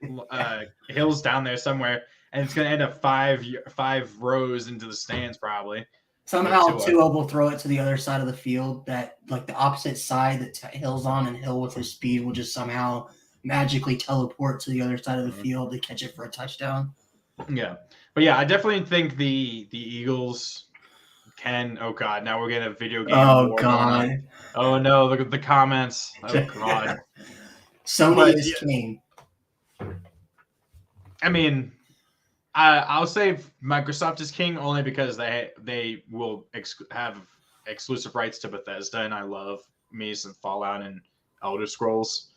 Hill's down there somewhere, and it's gonna end up five rows into the stands probably. Somehow Tua will throw it to the other side of the field, that like the opposite side that Hill's on, and Hill with his speed will just somehow magically teleport to the other side of the field to catch it for a touchdown. Yeah. But yeah, I definitely think the Eagles can. Oh God, now we're getting a video game. Oh God. Oh no, look at the comments. Oh God. Sony is king. I mean, I'll say Microsoft is king only because they will have exclusive rights to Bethesda, and I love me some Fallout and Elder Scrolls.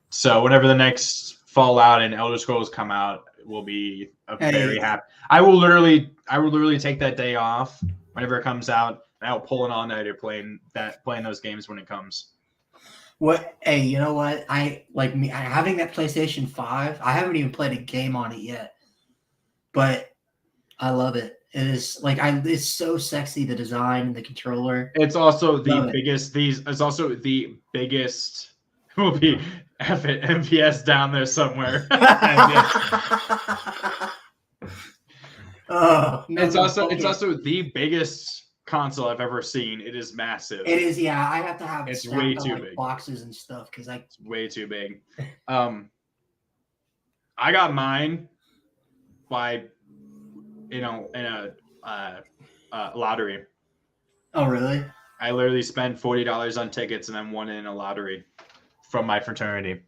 So whenever the next Fallout and Elder Scrolls come out, we'll be very happy. I will literally take that day off whenever it comes out, and I'll pull an all-nighter playing those games when it comes. What? Hey, you know what? I having that PlayStation 5. I haven't even played a game on it yet, but I love it. It is like it's so sexy, the design and the controller. It's also the Love it. biggest. It's also the biggest. Will be F it MVS down there somewhere. Oh, no, It's also okay. the biggest console I've ever seen. It is massive. It is, yeah. I have to have it It's stacked way on, too like, big. boxes and stuff because It's way too big. I got mine by, in a lottery. Oh, really? I literally spent $40 on tickets and then won in a lottery from my fraternity.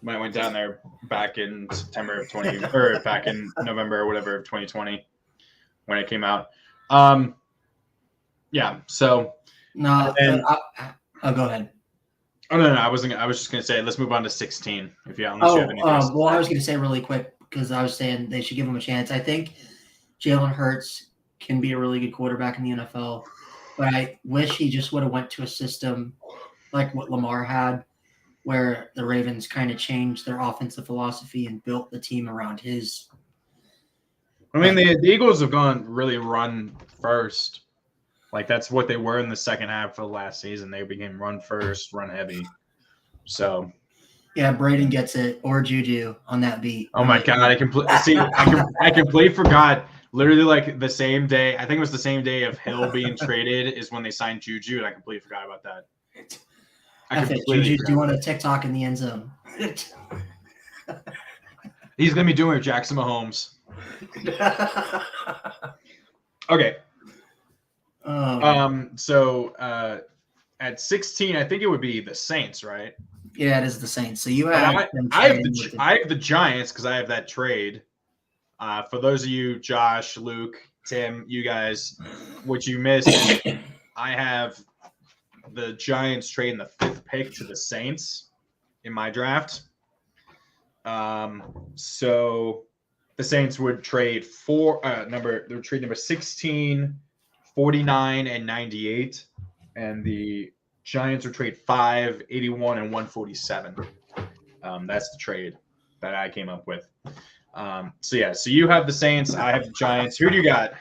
When I went down there back in September of 20 or back in November or whatever of 2020 when it came out. Yeah. So No, and go ahead. oh no, I wasn't. I was just gonna say let's move on to 16. Unless you have anything else to Well, say. I was going to say really quick because I was saying they should give him a chance. I think Jalen Hurts can be a really good quarterback in the NFL, but I wish he just would have went to a system like what Lamar had, where the Ravens kind of changed their offensive philosophy and built the team around his. I mean, the Eagles have gone really run first. Like that's what they were in the second half of last season. They became run first, run heavy. So Yeah, Braden gets it, or Juju on that beat. oh my god, I completely forgot. Literally, like the same day, I think it was the same day of Hill being traded is when they signed Juju, and I completely forgot about that. Juju's doing a TikTok in the end zone. He's gonna be doing it with Jackson Mahomes. Okay. So at 16, I think it would be the Saints, right? Yeah, it is the Saints. So you have I have the Giants because I have that trade. For those of you, Josh, Luke, Tim, you guys, what you missed, I have the Giants trading the 5th pick to the Saints in my draft. So the Saints would trade number 16, 49, and 98. And the Giants would trade 5, 81, and 147. That's the trade that I came up with. So you have the Saints, I have the Giants. Who do you got?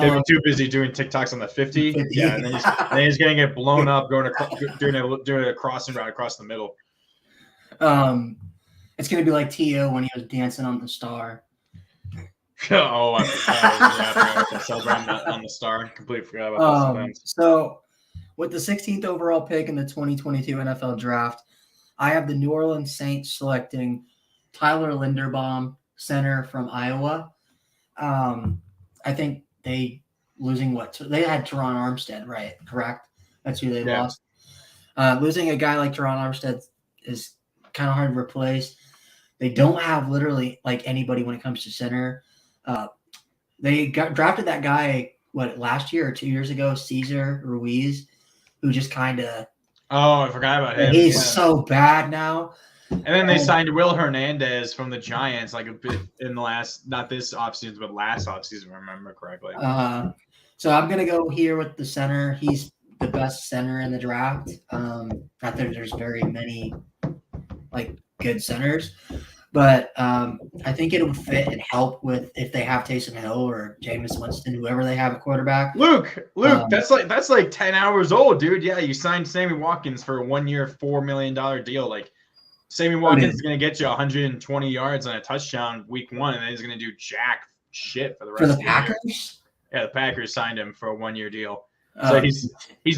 They've been too busy doing TikToks on the 50. Yeah, and then he's going to get blown up doing a crossing route across the middle. It's going to be like T.O. when he was dancing on the star. Oh, I forgot on the star. Completely forgot about that. So, with the 16th overall pick in the 2022 NFL Draft, I have the New Orleans Saints selecting Tyler Linderbaum, center from Iowa. I think they losing they had Teron Armstead, right? Correct? That's who they lost. Losing a guy like Teron Armstead is kind of hard to replace. They don't have literally like anybody when it comes to center. They drafted that guy last year or 2 years ago, Cesar Ruiz, who just kind of. Oh, I forgot about him. He's so bad now. And then they signed Will Hernandez from the Giants like a bit in the not this offseason, but last offseason, if I remember correctly. So I'm going to go here with the center. He's the best center in the draft. Not that there's very many like good centers, but I think it would fit and help with if they have Taysom Hill or Jameis Winston, whoever they have at quarterback. Luke, that's like 10 hours old, dude. Yeah, you signed Sammy Watkins for a 1-year, $4 million deal. Like Sammy Watkins is going to get you 120 yards and a touchdown week 1, and then he's going to do jack shit for the rest of the Packers? year. Yeah, the Packers signed him for a 1-year deal. So he's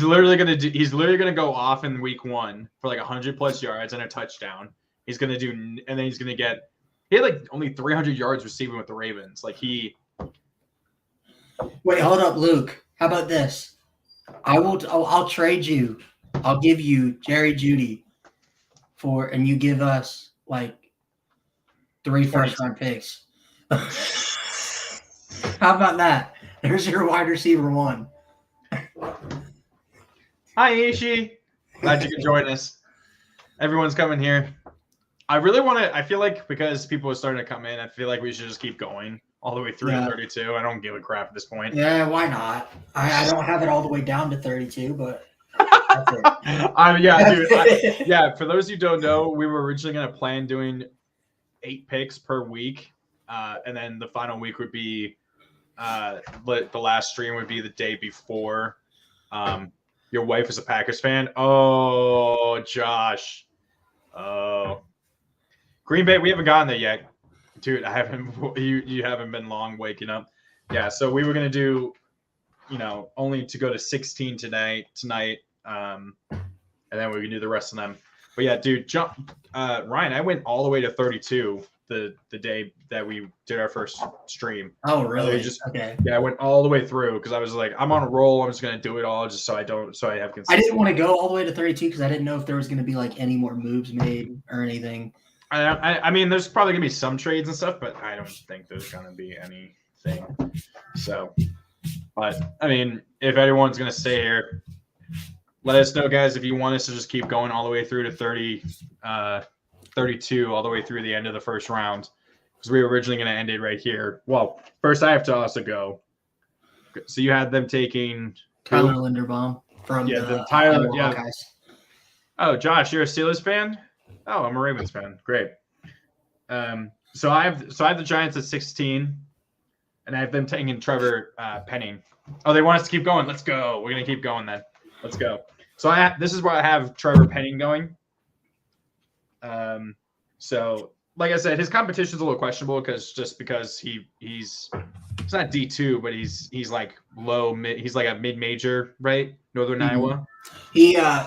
literally going to go off in week 1 for like 100+ yards and a touchdown. He's going to do, and then he's going to get. He had like only 300 yards receiving with the Ravens. Like Wait, hold up, Luke. How about this? I'll trade you. I'll give you Jerry Jeudy and you give us like 3 first-round picks. How about that? There's your wide receiver 1. Hi, Ishi. Glad you could join us. Everyone's coming here. I really want to. I feel like because people are starting to come in, I feel like we should just keep going all the way through to 32. I don't give a crap at this point. Yeah, why not? I don't have it all the way down to 32, but. Dude. For those who don't know, we were originally going to plan doing 8 picks per week, and then the final week would be but the last stream would be the day before. Your wife is a Packers fan. Oh, Josh. Oh, Green Bay. We haven't gotten there yet, dude. I haven't. You haven't been long waking up. Yeah. So we were gonna do, only to go to 16 tonight. And then we can do the rest of them. But yeah, dude, Ryan, I went all the way to 32 the day that we did our first stream. Oh, really? Okay. Yeah, I went all the way through because I was like, I'm on a roll. I'm just gonna do it all just so I have consistency. I didn't want to go all the way to 32 because I didn't know if there was going to be like any more moves made or anything. I mean, there's probably gonna be some trades and stuff, but I don't think there's gonna be anything. So, but I mean, if anyone's gonna stay here, let us know, guys, if you want us to just keep going all the way through to 32, all the way through the end of the first round, because we were originally going to end it right here. Well, first I have to also go. So you had them taking Tyler Linderbaum from Tyler. Yeah. Hawkeyes. Oh, Josh, you're a Steelers fan? Oh, I'm a Ravens fan. Great. So I have the Giants at 16, and I have them taking Trevor Penning. Oh, they want us to keep going. Let's go. We're gonna keep going then. Let's go. So this is where I have Trevor Penning going. So like I said, his competition is a little questionable because he's not D2, but he's like low mid. He's like a mid-major, right? Northern Iowa.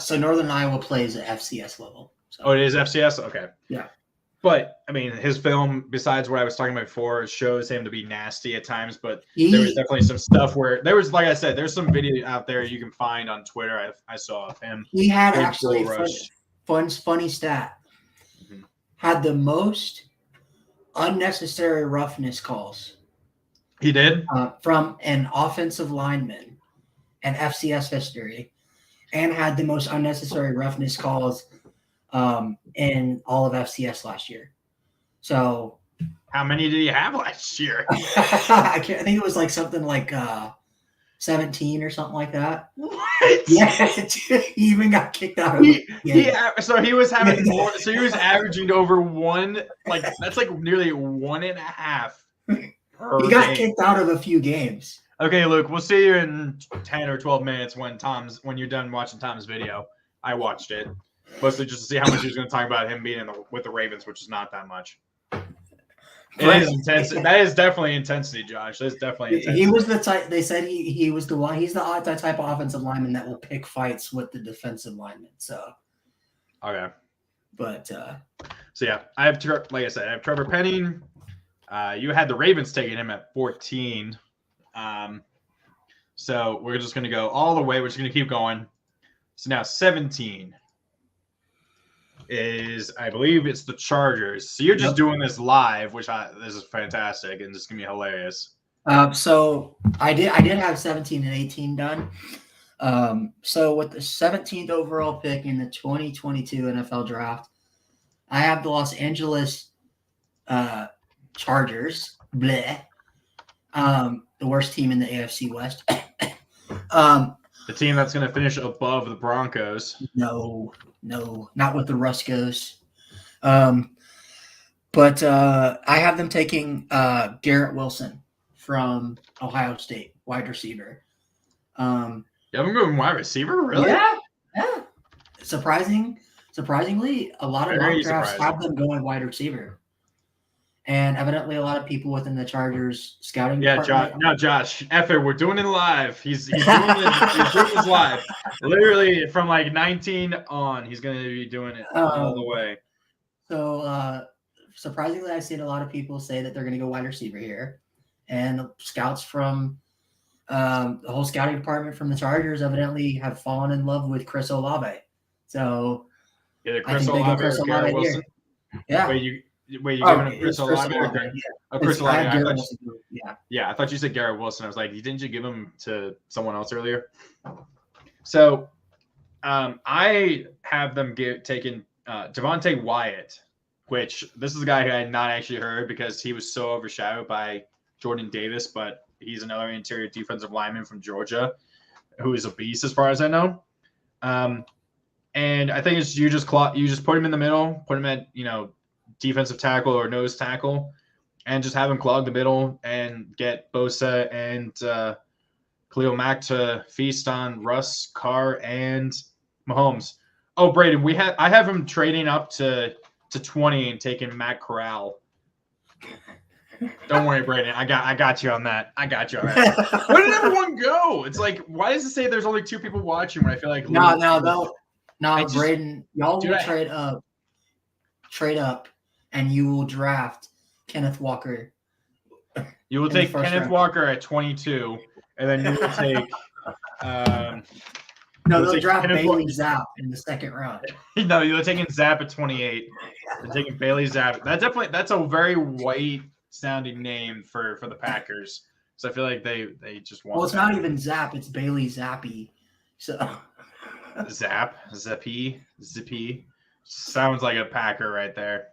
So Northern Iowa plays at FCS level. So. Oh, it is FCS. Okay. Yeah. But I mean, his film, besides what I was talking about before, shows him to be nasty at times. But there was definitely some stuff where there was, like I said, there's some video out there you can find on Twitter. I saw of him. He had actually funny stat. Mm-hmm. Had the most unnecessary roughness calls. He did? From an offensive lineman in FCS history, and had the most unnecessary roughness calls in all of FCS last year. So how many did he have last year? I think it was like something like 17 or something like that. What? Yeah, he even got kicked out of So he was having more. So he was averaging over one, like that's like nearly 1.5. He got kicked out of a few games. Okay, Luke, we'll see you in 10 or 12 minutes when you're done watching Tom's video. I watched it. Mostly just to see how much he was going to talk about him being with the Ravens, which is not that much. It is intense. That is definitely intensity, Josh. That's definitely intensity. He was the type. They said he was the one. He's the type of offensive lineman that will pick fights with the defensive lineman. So, okay. But so yeah, I have Trevor Penning. You had the Ravens taking him at 14. So we're just going to go all the way. We're just going to keep going. So now 17. Is I believe it's the Chargers. So you're just doing this live, this is fantastic and just gonna be hilarious. So I did have 17 and 18 done. So with the 17th overall pick in the 2022 NFL draft, I have the Los Angeles Chargers. Bleh. The worst team in the AFC West. The team that's gonna finish above the Broncos. No, not with the Ruscos. But I have them taking Garrett Wilson from Ohio State, wide receiver. You have him going wide receiver? Really? Yeah. Surprisingly, a lot of mock drafts have them going wide receiver. And evidently a lot of people within the Chargers scouting department. Josh, F it, we're doing it live. He's doing this live. Literally from like 19 on, he's going to be doing it all the way. So surprisingly, I've seen a lot of people say that they're going to go wide receiver here. And scouts from the whole scouting department from the Chargers evidently have fallen in love with Chris Olave. So either Chris Olave or Garrett Wilson? Yeah. Wait, you giving him Chris Olave? Chris Olave. Yeah, I thought you said Garrett Wilson. I was like, didn't you give him to someone else earlier? So, I have them taking Devontae Wyatt, which this is a guy who I had not actually heard because he was so overshadowed by Jordan Davis, but he's another interior defensive lineman from Georgia who is a beast as far as I know. And I think it's you just put him in the middle, put him at defensive tackle or nose tackle, and just have him clog the middle and get Bosa and Khalil Mack to feast on Russ, Carr, and Mahomes. Oh, Braden, I have him trading up to 20 and taking Matt Corral. Don't worry, Braden. I got you on that. I got you on that. Where did everyone go? It's like, why does it say there's only 2 people watching when I feel like No, just- Braden, y'all Dude, will trade up, and you will draft Kenneth Walker. You will in the take first Kenneth round. Walker at 22, and then you will take. No, you'll they'll take draft Kenneth Bailey Zapp in the second round. No, you're taking Zapp at 28. You're taking Bailey Zapp. That's a very white sounding name for the Packers. So I feel like they just want. Well, it's not even Zapp; it's Bailey Zappi. So Zippy. Sounds like a Packer right there.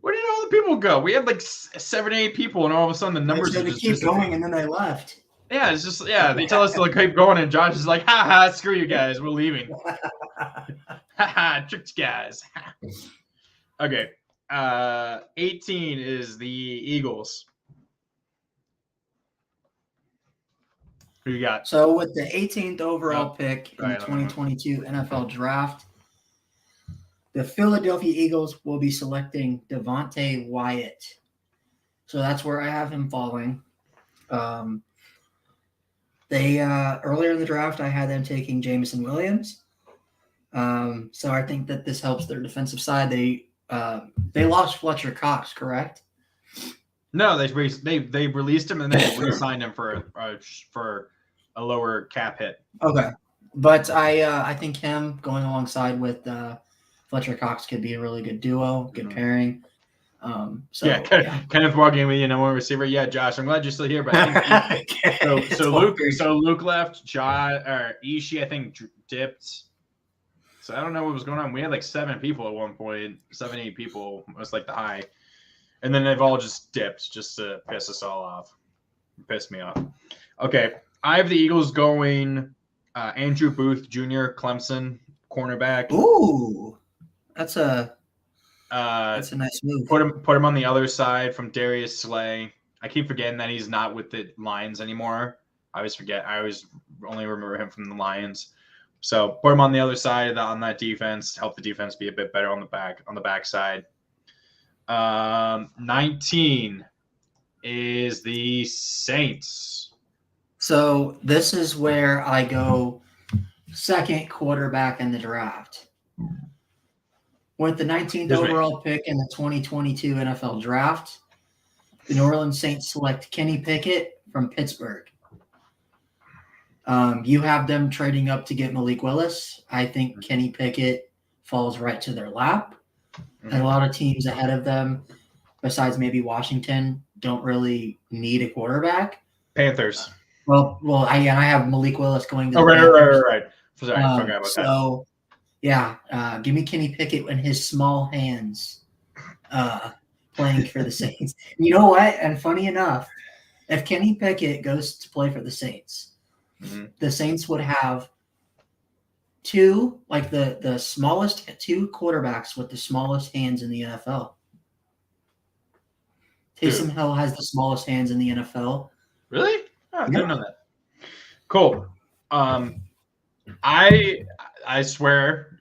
Where did all the people go? We had like 7, 8 people, and all of a sudden the numbers they just keep going, and then they left. Yeah, it's just they tell us to like, keep going, and Josh is like, "Ha ha, screw you guys, we're leaving." Ha ha, tricked you guys. Okay, 18 is the Eagles. Who you got? So with the 18th overall pick in the Right, 2022 NFL Draft, the Philadelphia Eagles will be selecting Devontae Wyatt. So that's where I have him falling. They earlier in the draft, I had them taking Jameson Williams. So I think that this helps their defensive side. They lost Fletcher Cox, correct? No, they released him and then they re-signed him for a lower cap hit. Okay, but I think him going alongside with Fletcher Cox could be a really good duo, good pairing. Kenneth Walker, you know, one receiver. Yeah, Josh, I'm glad you're still here. But I think Luke left. Ishii, I think, dipped. So I don't know what was going on. We had like 7 people at one point, 7, 8 people. It was like the high, and then they've all just dipped just to piss us all off. Piss me off. Okay, I have the Eagles going. Andrew Booth Jr., Clemson cornerback. Ooh, that's a nice move. Put him on the other side from Darius Slay. I keep forgetting that he's not with the Lions anymore. I always forget. I always only remember him from the Lions. So put him on the other side on that defense. Help the defense be a bit better on the back side. 19 is the Saints. So this is where I go second quarterback in the draft. With the 19th overall pick in the 2022 NFL Draft, the New Orleans Saints select Kenny Pickett from Pittsburgh. You have them trading up to get Malik Willis. I think Kenny Pickett falls right to their lap. And a lot of teams ahead of them, besides maybe Washington, don't really need a quarterback. Panthers. Well, I have Malik Willis going to the Panthers. Right. Sorry, I forgot about that. So, yeah, give me Kenny Pickett in his small hands playing for the Saints. You know what? And funny enough, if Kenny Pickett goes to play for the Saints, the Saints would have the smallest 2 quarterbacks with the smallest hands in the NFL. Taysom Hill has the smallest hands in the NFL. Really? Oh, I didn't know that. Cool. I swear,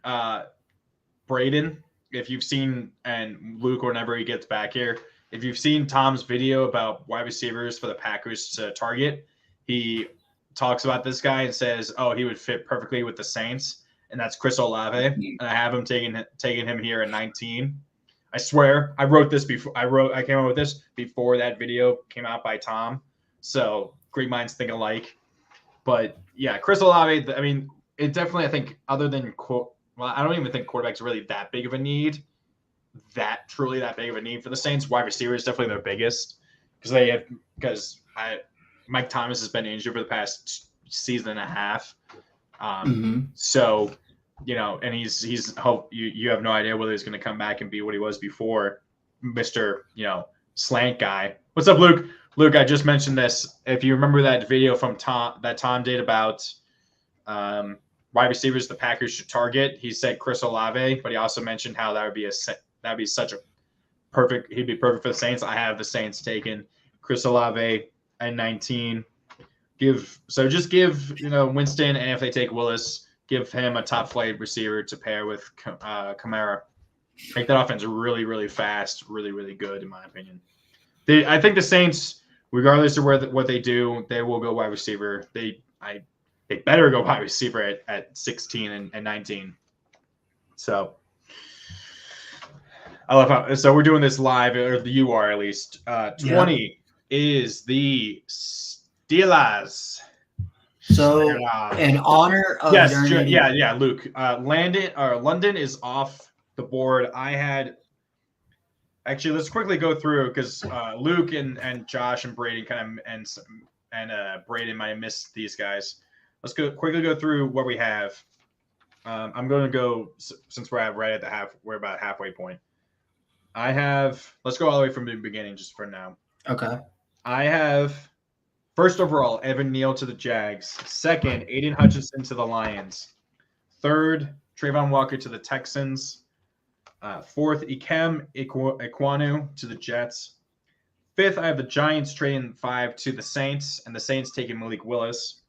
Braden, if you've seen, and Luke, whenever he gets back here, if you've seen Tom's video about wide receivers for the Packers to target, he talks about this guy and says, "Oh, he would fit perfectly with the Saints," and that's Chris Olave. And I have him taking him here at 19. I swear, I wrote this before. I came up with this before that video came out by Tom. So great minds think alike. But yeah, Chris Olave. I mean, it definitely. I think other than I don't even think quarterback's really that big of a need. That big of a need for the Saints. Wide receiver is definitely their biggest because Mike Thomas has been injured for the past season and a half. So, you know, and he's you have no idea whether he's going to come back and be what he was before, Mr. Slant guy. What's up, Luke? Luke, I just mentioned this. If you remember that video from Tom did about wide receivers the Packers should target, he said Chris Olave, but he also mentioned how that would be such a perfect. He'd be perfect for the Saints. I have the Saints taking Chris Olave at 19. Just give Winston, and if they take Willis, give him a top flight receiver to pair with Kamara. Make that offense really, really fast, really, really good in my opinion. I think the Saints, regardless of what they do, they will go wide receiver. They better go wide receiver at 16 and 19. So I love how. So we're doing this live, or you are at least. 20 is the Steelers. So in honor of Luke. London is off the board. I had actually, let's quickly go through because Luke and Josh and Brady and Braden might have missed these guys. Let's quickly go through what we have. I'm going to go since we're right at we're about halfway point. Let's go all the way from the beginning just for now. Okay. I have first overall Evan Neal to the Jags. Second, Aiden Hutchinson to the Lions. Third, Trayvon Walker to the Texans. Fourth, Ikem Ekwonu to the Jets. Fifth, I have the Giants trading 5 to the Saints, and the Saints taking Malik Willis.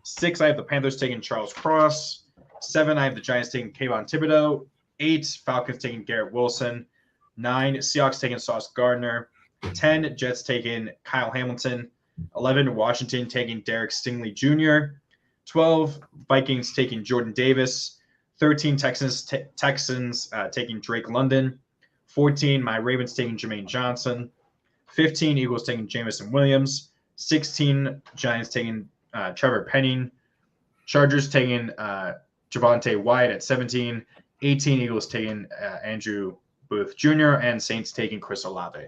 6, I have the Panthers taking Charles Cross. 7, I have the Giants taking Kayvon Thibodeau. 8, Falcons taking Garrett Wilson. 9, Seahawks taking Sauce Gardner. 10, Jets taking Kyle Hamilton. 11, Washington taking Derek Stingley Jr. 12, Vikings taking Jordan Davis. 13, Texans taking Drake London. 14, my Ravens taking Jermaine Johnson. 15, Eagles taking Jamison Williams. 16, Giants taking Trevor Penning. Chargers taking Javonte White at 17. 18, Eagles taking Andrew Booth Jr. and Saints taking Chris Olave.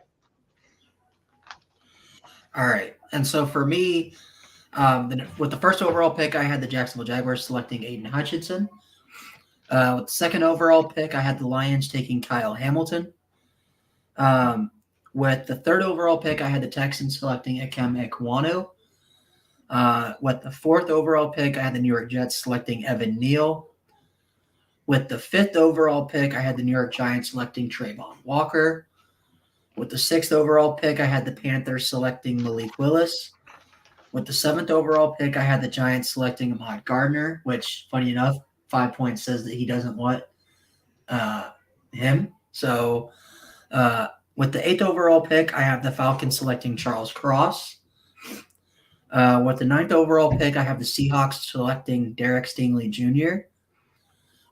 All right. And so for me, with the first overall pick, I had the Jacksonville Jaguars selecting Aiden Hutchinson. With the second overall pick, I had the Lions taking Kyle Hamilton. With the third overall pick, I had the Texans selecting Ikem Ekwonu. With the fourth overall pick, I had the New York Jets selecting Evan Neal. With the fifth overall pick, I had the New York Giants selecting Trayvon Walker. With the sixth overall pick, I had the Panthers selecting Malik Willis. With the seventh overall pick, I had the Giants selecting Ahmad Gardner, which, funny enough, 5 Points says that he doesn't want him. So with the eighth overall pick, I have the Falcons selecting Charles Cross. With the ninth overall pick, I have the Seahawks selecting Derek Stingley Jr.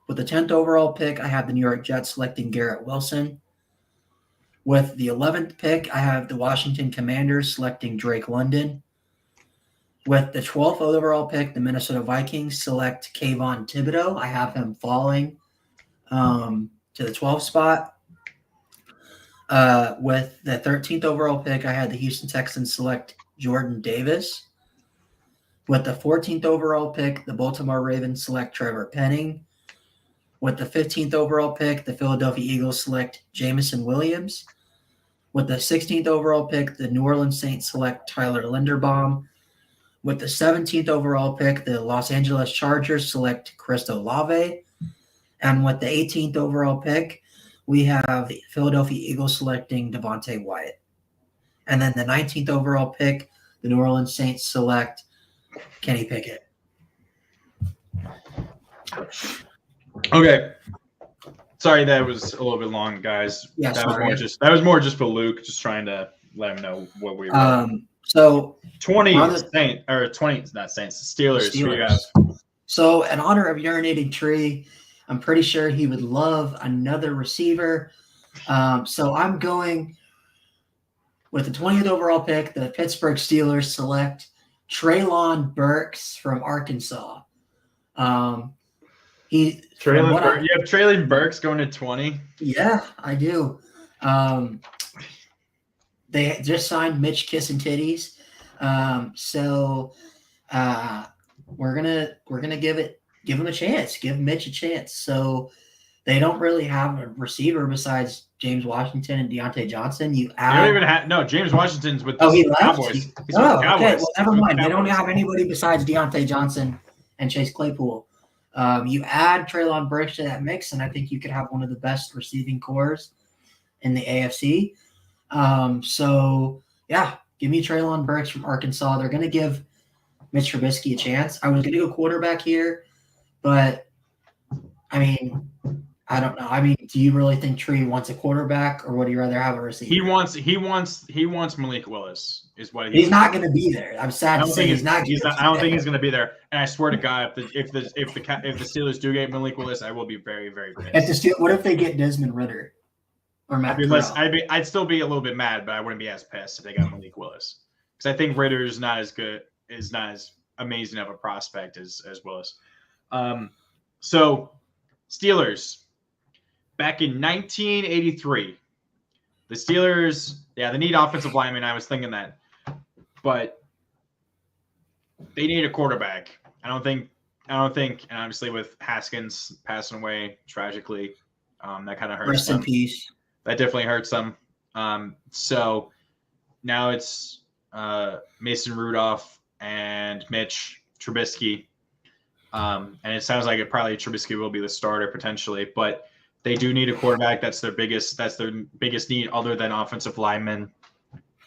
With the 10th overall pick, I have the New York Jets selecting Garrett Wilson. With the 11th pick, I have the Washington Commanders selecting Drake London. With the 12th overall pick, the Minnesota Vikings select Kayvon Thibodeau. I have him falling to the 12th spot. With the 13th overall pick, I had the Houston Texans select Jordan Davis. With the 14th overall pick, the Baltimore Ravens select Trevor Penning. With the 15th overall pick, the Philadelphia Eagles select Jamison Williams. With the 16th overall pick, the New Orleans Saints select Tyler Linderbaum. With the 17th overall pick, the Los Angeles Chargers select Chris Olave. And with the 18th overall pick, we have the Philadelphia Eagles selecting Devontae Wyatt. And then the 19th overall pick, the New Orleans Saints select Kenny Pickett. Okay. Sorry, that was a little bit long, guys. Yeah, that was more just for Luke, just trying to let him know what we were. So 20 Saints, or 20 not Saints, Steelers. Who you have? So in honor of Urinating Tree, I'm pretty sure he would love another receiver. So I'm going with the 20th overall pick. The Pittsburgh Steelers select Treylon Burks from Arkansas. You have Treylon Burks going to 20? Yeah, I do. They just signed Mitch Kissantitties. So we're gonna give him a chance. Give Mitch a chance. So they don't really have a receiver besides James Washington and Deontay Johnson. James Washington's with the Cowboys. He's with the Cowboys. Okay. Well, never mind. They don't have anybody besides Deontay Johnson and Chase Claypool. You add Treylon Burks to that mix, and I think you could have one of the best receiving cores in the AFC. So yeah, give me Treylon Burks from Arkansas. They're going to give Mitch Trubisky a chance. I was going to go quarterback here, but I mean, I don't know. I mean, do you really think Tree wants a quarterback, or would you rather have a receiver? He wants Malik Willis is what he's not going to be there. I'm sad to say he's not. I don't think he's going to be there. And I swear to God, if the Steelers do get Malik Willis, I will be very, very pissed. What if they get Desmond Ridder or Matt Corral? I'd still be a little bit mad, but I wouldn't be as pissed if they got Malik Willis, because I think Ridder is not as good, is not as amazing of a prospect as Willis. So Steelers. Back in 1983, the Steelers, they need offensive linemen. I was thinking that, but they need a quarterback. I don't think, and obviously with Haskins passing away tragically, that kind of hurts. Rest in peace. That definitely hurts them. So now it's Mason Rudolph and Mitch Trubisky, and it sounds like Trubisky will be the starter potentially, but they do need a quarterback. That's their biggest need other than offensive linemen.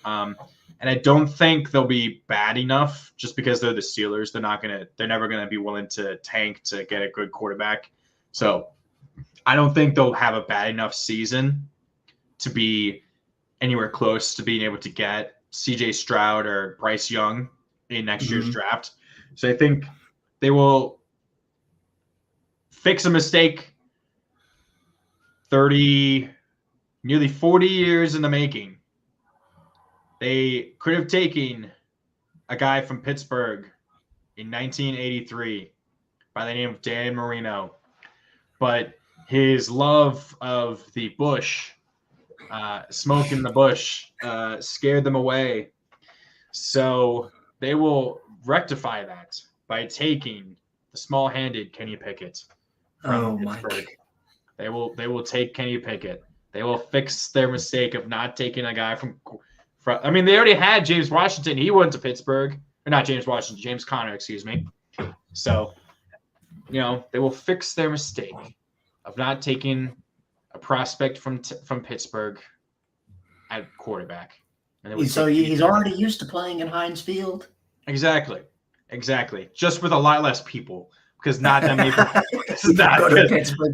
And I don't think they'll be bad enough just because they're the Steelers. They're never going to be willing to tank to get a good quarterback. So I don't think they'll have a bad enough season to be anywhere close to being able to get CJ Stroud or Bryce Young in next year's draft. So I think they will fix a mistake nearly 40 years in the making. They could have taken a guy from Pittsburgh in 1983 by the name of Dan Marino, but his love of the bush, smoke in the bush, scared them away. So they will rectify that by taking the small-handed Kenny Pickett from Pittsburgh. They will take Kenny Pickett. They will fix their mistake of not taking a guy from. I mean, they already had James Washington. He went to Pittsburgh, or not James Washington, James Conner, excuse me. So, they will fix their mistake of not taking a prospect from Pittsburgh at quarterback. So he's already used to playing in Heinz Field. Exactly. Just with a lot less people. Because not that many.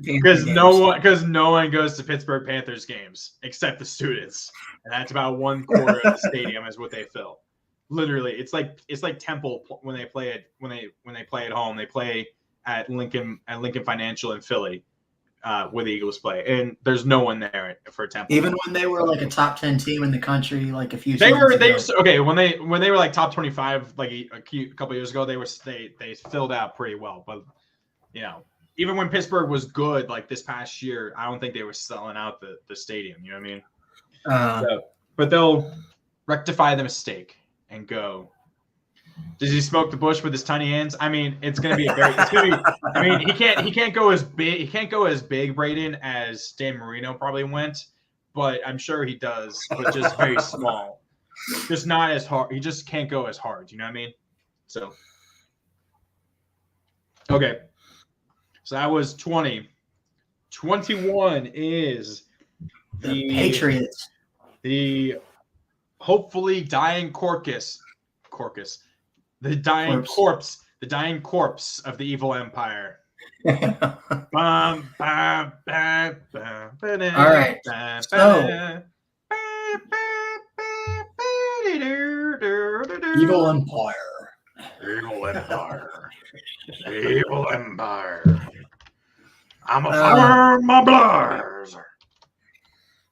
Because no one goes to Pittsburgh Panthers games except the students, and that's about 1/4 of the stadium is what they fill. Literally, it's like Temple when they play at home. They play at Lincoln Financial in Philly, where the Eagles play, and there's no one there for Temple. Even when they were like a top 10 team in the country, like a few. When they were like top 25, like a couple years ago, they filled out pretty well. But even when Pittsburgh was good, like this past year, I don't think they were selling out the stadium. You know what I mean? But they'll rectify the mistake and go. Does he smoke the bush with his tiny hands? I mean, it's gonna be I mean, he can't go as big. He can't go as big, Braden, as Dan Marino probably went, but I'm sure he does. But just very small, just not as hard. He just can't go as hard. You know what I mean? So, okay. So that was 20. 21 is the Patriots. The hopefully dying corpse. The dying corpse of the evil empire. All right. So, evil empire. Evil empire. I'm a fire my blars.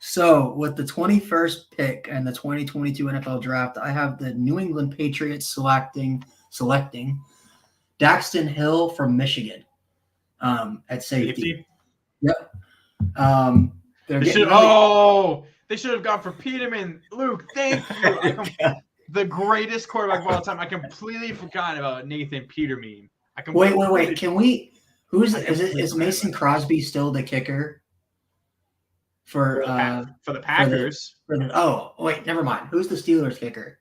So, with the 21st pick and the 2022 NFL Draft, I have the New England Patriots selecting Daxton Hill from Michigan at safety. Yep. They should have gone for Peterman. Luke, thank you. The greatest quarterback of all time. I completely forgot about Nathan Peterman. Wait. Can we? Is Mason Crosby still the kicker? For the Packers. Never mind. Who's the Steelers kicker?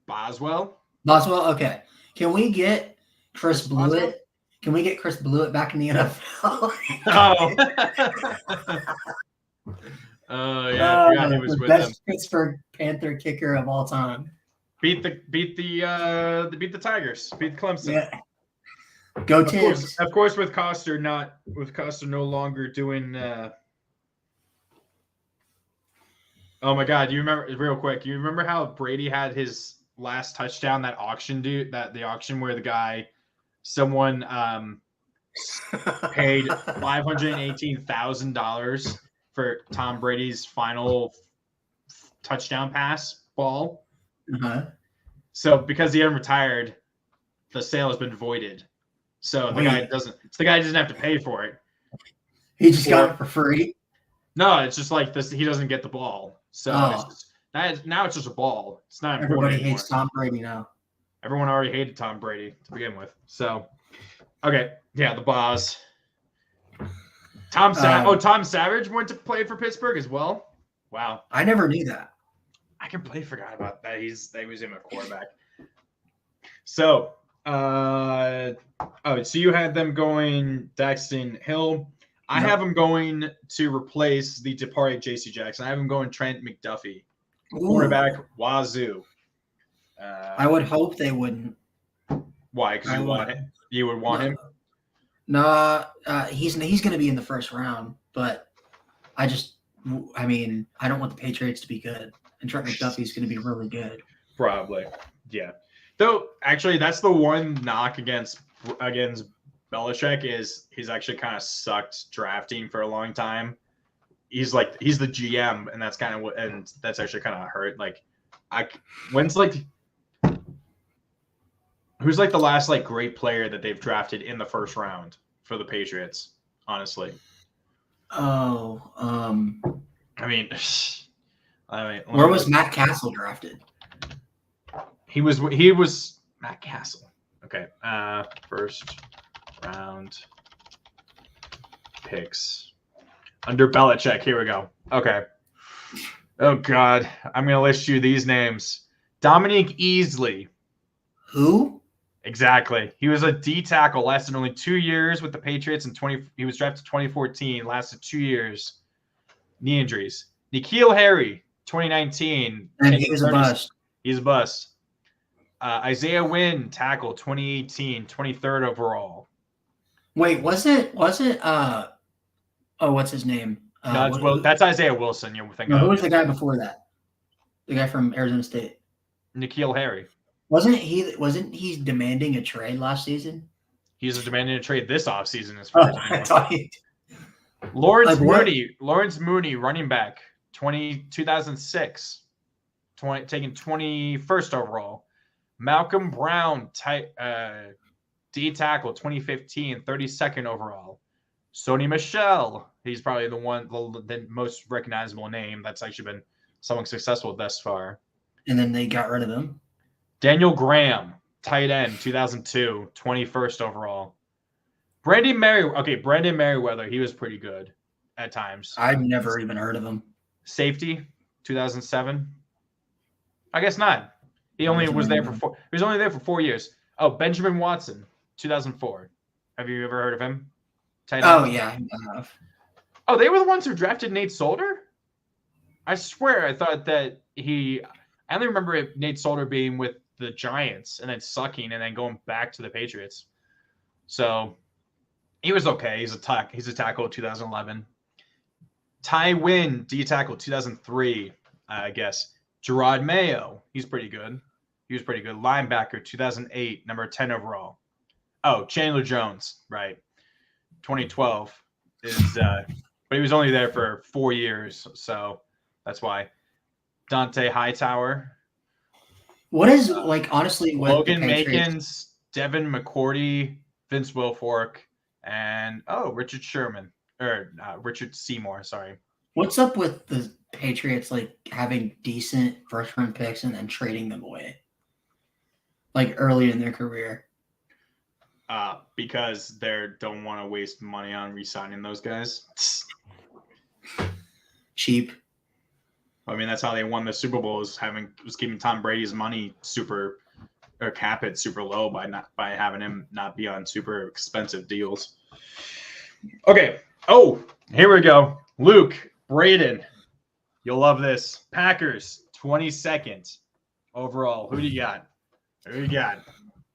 Boswell. Okay. Can we get Chris Blewett? Can we get Chris Blewett back in the NFL? Oh yeah, I forgot he was the with them. best Pittsburgh Panther kicker of all time. Beat the Tigers. Beat Clemson. Yeah. Go Tigs. Of course, with Coster no longer doing. Oh my God! You remember real quick? You remember how Brady had his last touchdown? That auction, the auction where the guy, someone paid $518,000 for Tom Brady's final touchdown pass ball. Uh-huh. So because he hadn't retired, the sale has been voided. So the guy doesn't have to pay for it. He just got it for free. No, it's just like this. He doesn't get the ball. So now it's just a ball. It's not important Everybody anymore. hates Tom Brady now. Everyone already hated Tom Brady to begin with. So, okay, yeah, the boss. Tom Savage went to play for Pittsburgh as well. Wow, I never knew that. I completely forgot about that. They was him a quarterback. So, so you had them going Daxton Hill. I have him going to replace the departed J.C. Jackson. I have him going Trent McDuffie, quarterback Wazoo. I would hope they wouldn't. Why? Because you would want him? No, he's going to be in the first round, but I don't want the Patriots to be good, and Trent McDuffie's going to be really good. Probably, yeah. Though, actually, that's the one knock against Belichick is he's actually kind of sucked drafting for a long time. He's the GM, and that's actually kind of hurt. Who's the last great player that they've drafted in the first round for the Patriots? Honestly. Oh, where was Matt Castle drafted? He was Matt Castle. Okay, first round picks under Belichick. Here we go. Okay. Oh God, I'm gonna list you these names: Dominique Easley. Who? Exactly. He was a D tackle, lasted only 2 years with the Patriots. He was drafted 2014, lasted 2 years. Knee injuries. N'Keal Harry, 2019. And he was a bust. He's a bust. Isaiah Wynn, tackle, 2018, 23rd overall. Wait, was it? What's his name? That's Isaiah Wilson. You're thinking. Who was the guy before that? The guy from Arizona State. N'Keal Harry. Wasn't he demanding a trade last season? He's demanding a trade this offseason as far as I know. Lawrence Mooney, running back, 2006, taken 21st overall. Malcolm Brown, D tackle, 2015, 32nd overall. Sony Michel, he's probably the most recognizable name that's actually been somewhat successful thus far. And then they got rid of him. Daniel Graham, tight end, 2002, 21st overall. Brandon Merriweather, he was pretty good at times. I've never even heard of him. Safety, 2007. I guess not. He only was there for 4. He was only there for 4 years. Oh, Benjamin Watson, 2004. Have you ever heard of him? Tight end? Oh yeah, I have. Oh, they were the ones who drafted Nate Solder? I swear I thought that I only remember Nate Solder being with the Giants and then sucking and then going back to the Patriots. So he was okay. He's a tackle 2011. Ty Wynn, D tackle 2003, I guess. Gerard Mayo, he's pretty good. He was pretty good. Linebacker 2008, number 10 overall. Oh, Chandler Jones, right. 2012 but he was only there for 4 years, so that's why. Dante Hightower. What is honestly what Logan Makins, Devin McCourty, Vince Wilfork, and Richard Seymour. Sorry. What's up with the Patriots having decent first round picks and then trading them away early in their career? Because they don't want to waste money on re-signing those guys. Cheap. I mean, that's how they won the Super Bowl was keeping Tom Brady's money cap it super low by having him not be on super expensive deals. Okay. Oh, here we go. Luke, Braden, You'll love this. Packers, 22nd overall. Who do you got? Who you got?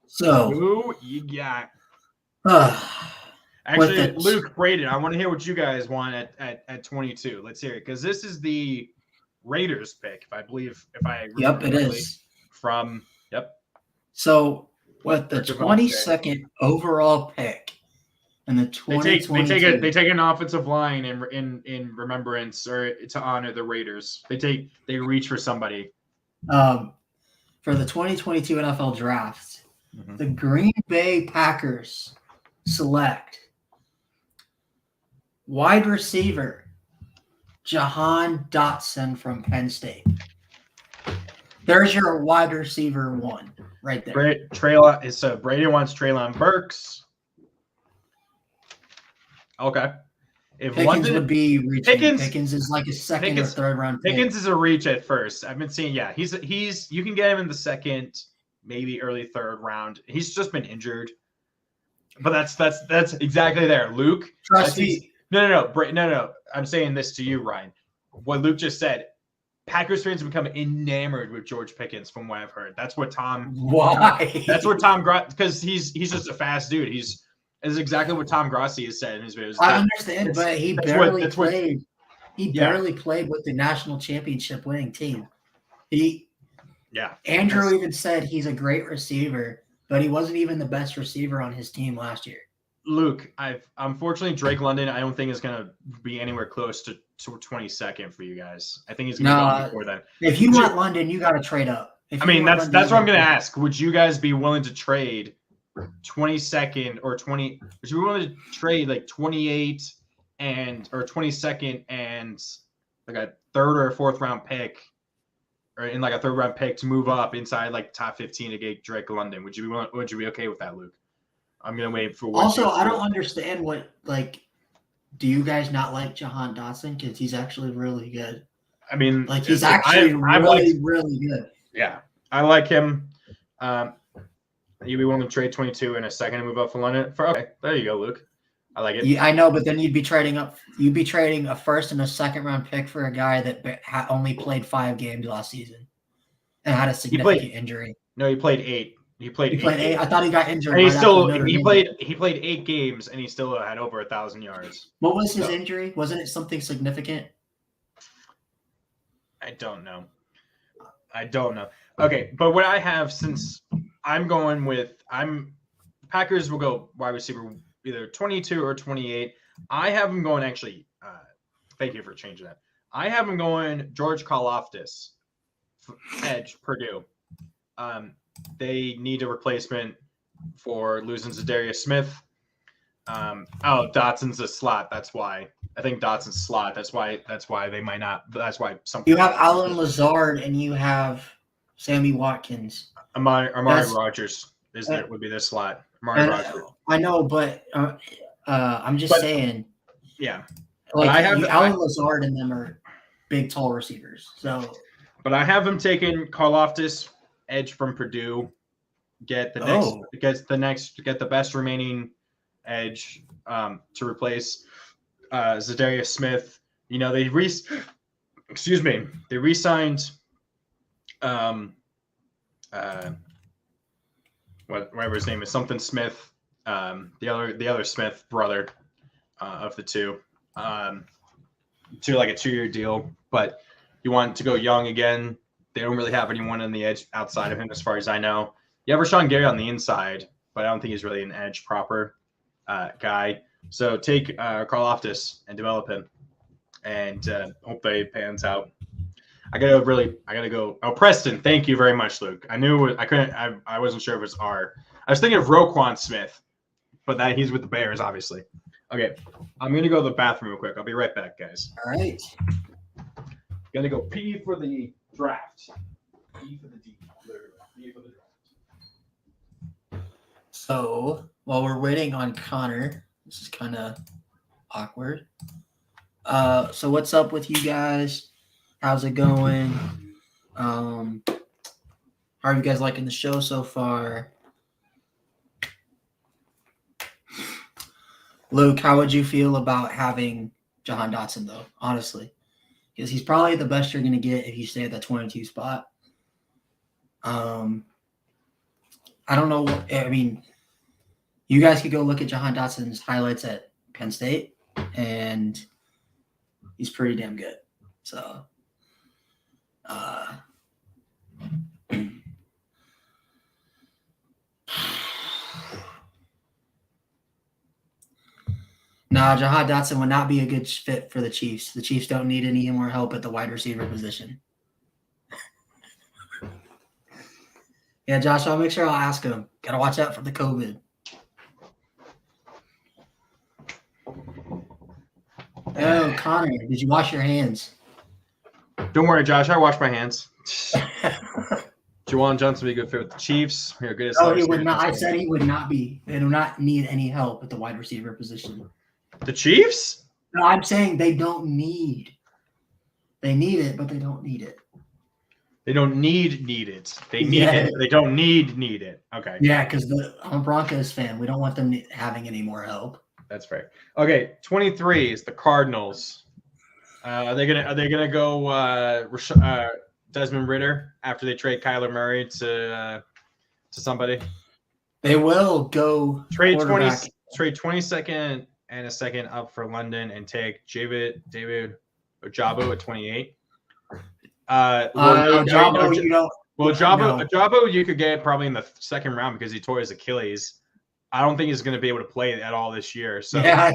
So, Who you got? with Actually, it, Luke, Braden, I want to hear what you guys want at 22. Let's hear it because this is the Raiders pick, if I yep, remember it correctly, is. from yep. So, with the Richard Devontae. 22nd overall pick in the They 2022, take an offensive line in remembrance or to honor the Raiders. They reach for somebody. for the 2022 NFL Draft, the Green Bay Packers select wide receiver Jahan Dotson from Penn State. There's your wide receiver one right there. Brady wants Treylon Burks. Okay. If Pickens London would be reaching. Pickens- Pickens is like a second or third round pick. Pickens is a reach at first. I've been seeing, yeah, he's you can get him in the second, maybe early third round. He's just been injured. But that's exactly there. Luke. Trust me. No. I'm saying this to you, Ryan. What Luke just said. Packers fans have become enamored with George Pickens, from what I've heard. That's what Tom. Why? That's what Tom because he's just a fast dude. Is exactly what Tom Grossi has said in his videos. I understand, but he barely played. He barely played with the national championship winning team. Andrew even said he's a great receiver, but he wasn't even the best receiver on his team last year. Luke, unfortunately Drake London, I don't think is gonna be anywhere close to 22nd for you guys. I think he's gonna go before that. If you want London, you got to trade up. That's what I'm gonna ask. Would you guys be willing to trade 22nd or 20? Would you be willing to trade like 28 or 22nd and like a third or a fourth round pick, or in like a third round pick to move up inside like top 15 to get Drake London? Would you be okay with that, Luke? I'm gonna wait for. Also, I don't understand do you guys not like Jahan Dotson because he's actually really good? I mean, he's actually really good. Yeah, I like him. You'd be willing to trade 22 in a second and move up for London? Okay, there you go, Luke. I like it. Yeah, I know, but then you'd be trading up. You'd be trading a first and a second round pick for a guy that only played 5 games last season and had a significant injury. No, he played 8. He played 8. I thought he got injured. And he played 8 games and he still had over 1,000 yards. What was his injury? Wasn't it something significant? I don't know. Okay, but what I have, since I'm going with Packers will go wide receiver either 22 or 28. I have them going actually. Thank you for changing that. I have them going George Karlaftis, edge Purdue. They need a replacement for losing Zadarius Smith. Dotson's a slot. That's why. I think Dotson's slot. That's why they might not. That's why some. You have Allen Lazard and you have Sammy Watkins. Amari Rogers would be their slot. Amari Rogers. I know, but I'm just saying. Yeah. Allen Lazard and them are big, tall receivers. So. But I have them taking Karlaftis, edge from Purdue. Get the best remaining edge to replace Zadarius Smith. You know, they re-signed whatever his name is, something Smith, the other Smith brother of the two, to like a 2-year deal, but you want to go young again. They don't really have anyone on the edge outside of him, as far as I know. You have Rashawn Gary on the inside, but I don't think he's really an edge proper guy. So take Karlaftis and develop him, and hope they pans out. I gotta go. Oh, Preston, thank you very much, Luke. I knew I couldn't. I wasn't sure if it was R. I was thinking of Roquan Smith, but that he's with the Bears, obviously. Okay, I'm gonna go to the bathroom real quick. I'll be right back, guys. All right. Gonna go pee for the draft. Pee for the D. Pee for the draft. So while we're waiting on Connor, this is kind of awkward. So what's up with you guys? How's it going? How are you guys liking the show so far? Luke, how would you feel about having Jahan Dotson, though? Honestly, because he's probably the best you're going to get if you stay at that 22 spot. I don't know. I mean, you guys could go look at Jahan Dotson's highlights at Penn State, and he's pretty damn good. So, no, Jahan Dotson would not be a good fit for the Chiefs. The Chiefs don't need any more help at the wide receiver position. Yeah, Josh, I'll make sure I'll ask him. Got to watch out for the COVID. Oh, Connor, did you wash your hands? Don't worry, Josh. I wash my hands. Juwan Johnson would be a good fit with the Chiefs. You're good. Oh, he would not. I said he would not be. They do not need any help at the wide receiver position. The Chiefs? No, I'm saying they don't need. They need it, but they don't need it. They don't need it. They need it. They don't need it. Okay. Yeah, because I'm a Broncos fan. We don't want them having any more help. That's fair. Okay, 23 is the Cardinals. Are they gonna go Desmond Ridder after they trade Kyler Murray to somebody? They will go trade 22nd and a second up for London and take David Ojabo at 28. Ojabo you could get probably in the second round because he tore his Achilles. I don't think he's going to be able to play at all this year. So yeah,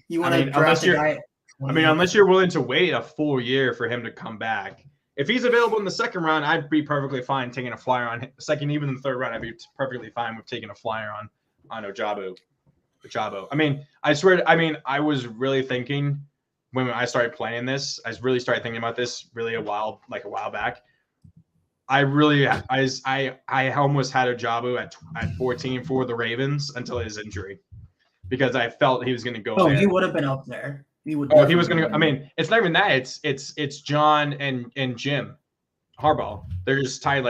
you want to draft a guy. Unless you're willing to wait a full year for him to come back. If he's available in the second round, I'd be perfectly fine taking a flyer on him. Second, even in the third round, I'd be perfectly fine with taking a flyer on Ojabo. I was really thinking when I started playing this, I really started thinking about this really a while back. I almost had Ojabo at 14 for the Ravens until his injury because I felt he was going to go. Oh, he would have been up there. He was going to. I mean, it's not even that. It's John and Jim Harbaugh. They're just tied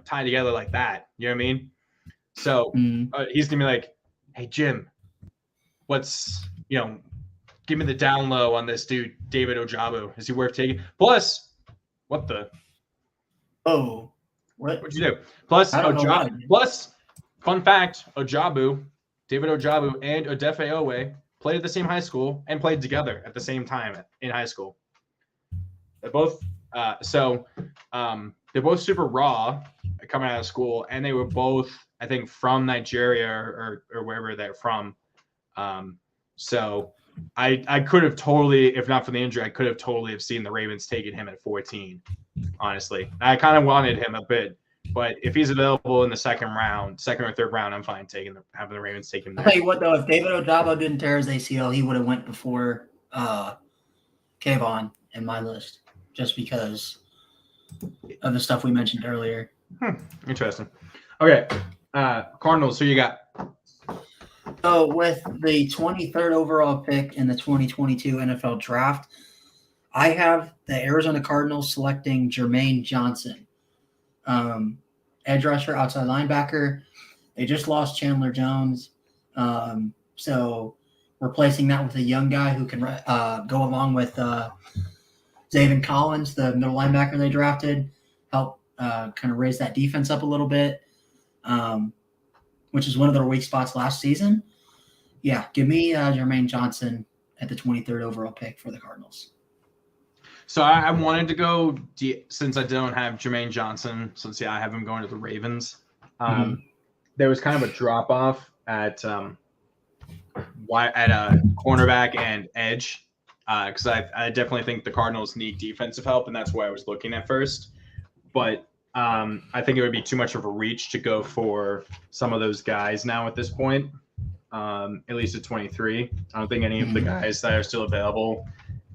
tied together like that. You know what I mean? So he's gonna be like, "Hey Jim, give me the down low on this dude, David Ojabo. Is he worth taking? Plus, what the? Oh, what'd you do? Plus, fun fact: David Ojabo, and Odefe Owe played at the same high school and played together at the same time in high school. They're both they're both super raw coming out of school, and they were both, I think, from Nigeria or wherever they're from. So I could have totally, if not for the injury, I could have totally have seen the Ravens taking him at 14. Honestly, I kind of wanted him a bit, but if he's available in the second or third round, I'm fine having the Ravens take him there. I'll tell you what, though, if David Ojabo didn't tear his ACL, he would have went before Kayvon in my list, just because of the stuff we mentioned earlier. Interesting. Okay, Cardinals. Who you got? So with the 23rd overall pick in the 2022 NFL Draft, I have the Arizona Cardinals selecting Jermaine Johnson, edge rusher, outside linebacker. They just lost Chandler Jones, so replacing that with a young guy who can go along with Zaven Collins, the middle linebacker they drafted, help kind of raise that defense up a little bit, which is one of their weak spots last season. Yeah, give me Jermaine Johnson at the 23rd overall pick for the Cardinals. So I wanted to go since I don't have Jermaine Johnson, I have him going to the Ravens. There was kind of a drop off at cornerback and edge because I definitely think the Cardinals need defensive help, and that's why I was looking at first. But I think it would be too much of a reach to go for some of those guys now at this point, at least at 23. I don't think any of the guys that are still available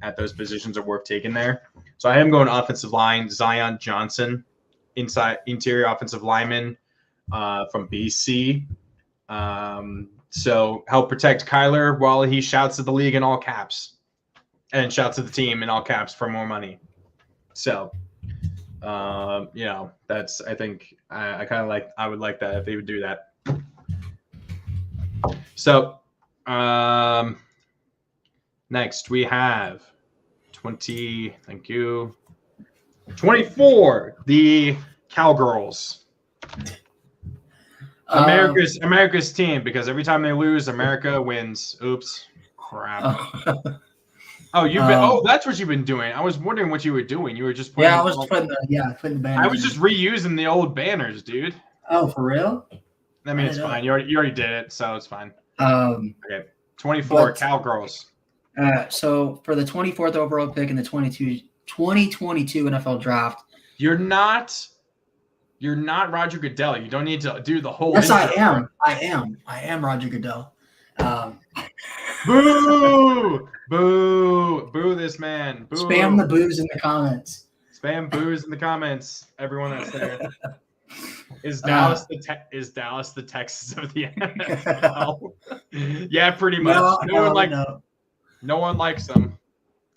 at those positions are worth taking there. So I am going offensive line, Zion Johnson, interior offensive lineman from BC. So help protect Kyler while he shouts at the league in all caps and shouts at the team in all caps for more money. So, that's, I think I kind of I would like that if they would do that. So, next we have 20. Thank you. 24. The Cowgirls. America's team, because every time they lose, America wins. Oops. Crap. That's what you've been doing. I was wondering what you were doing. You were just putting putting the banner. I was just reusing the old banners, dude. Oh, for real? I mean, it's fine. You already did it, so it's fine. Okay. 24 Cowgirls. So for the 24th overall pick in the 2022 NFL draft, you're not Roger Goodell. You don't need to do the whole. Yes, I am. I am Roger Goodell. Boo! Boo! Boo! This man. Boo. Spam the boos in the comments. Spam boos in the comments. Everyone that's there. Is Dallas the Texas of the NFL? Yeah, pretty much. No one likes them,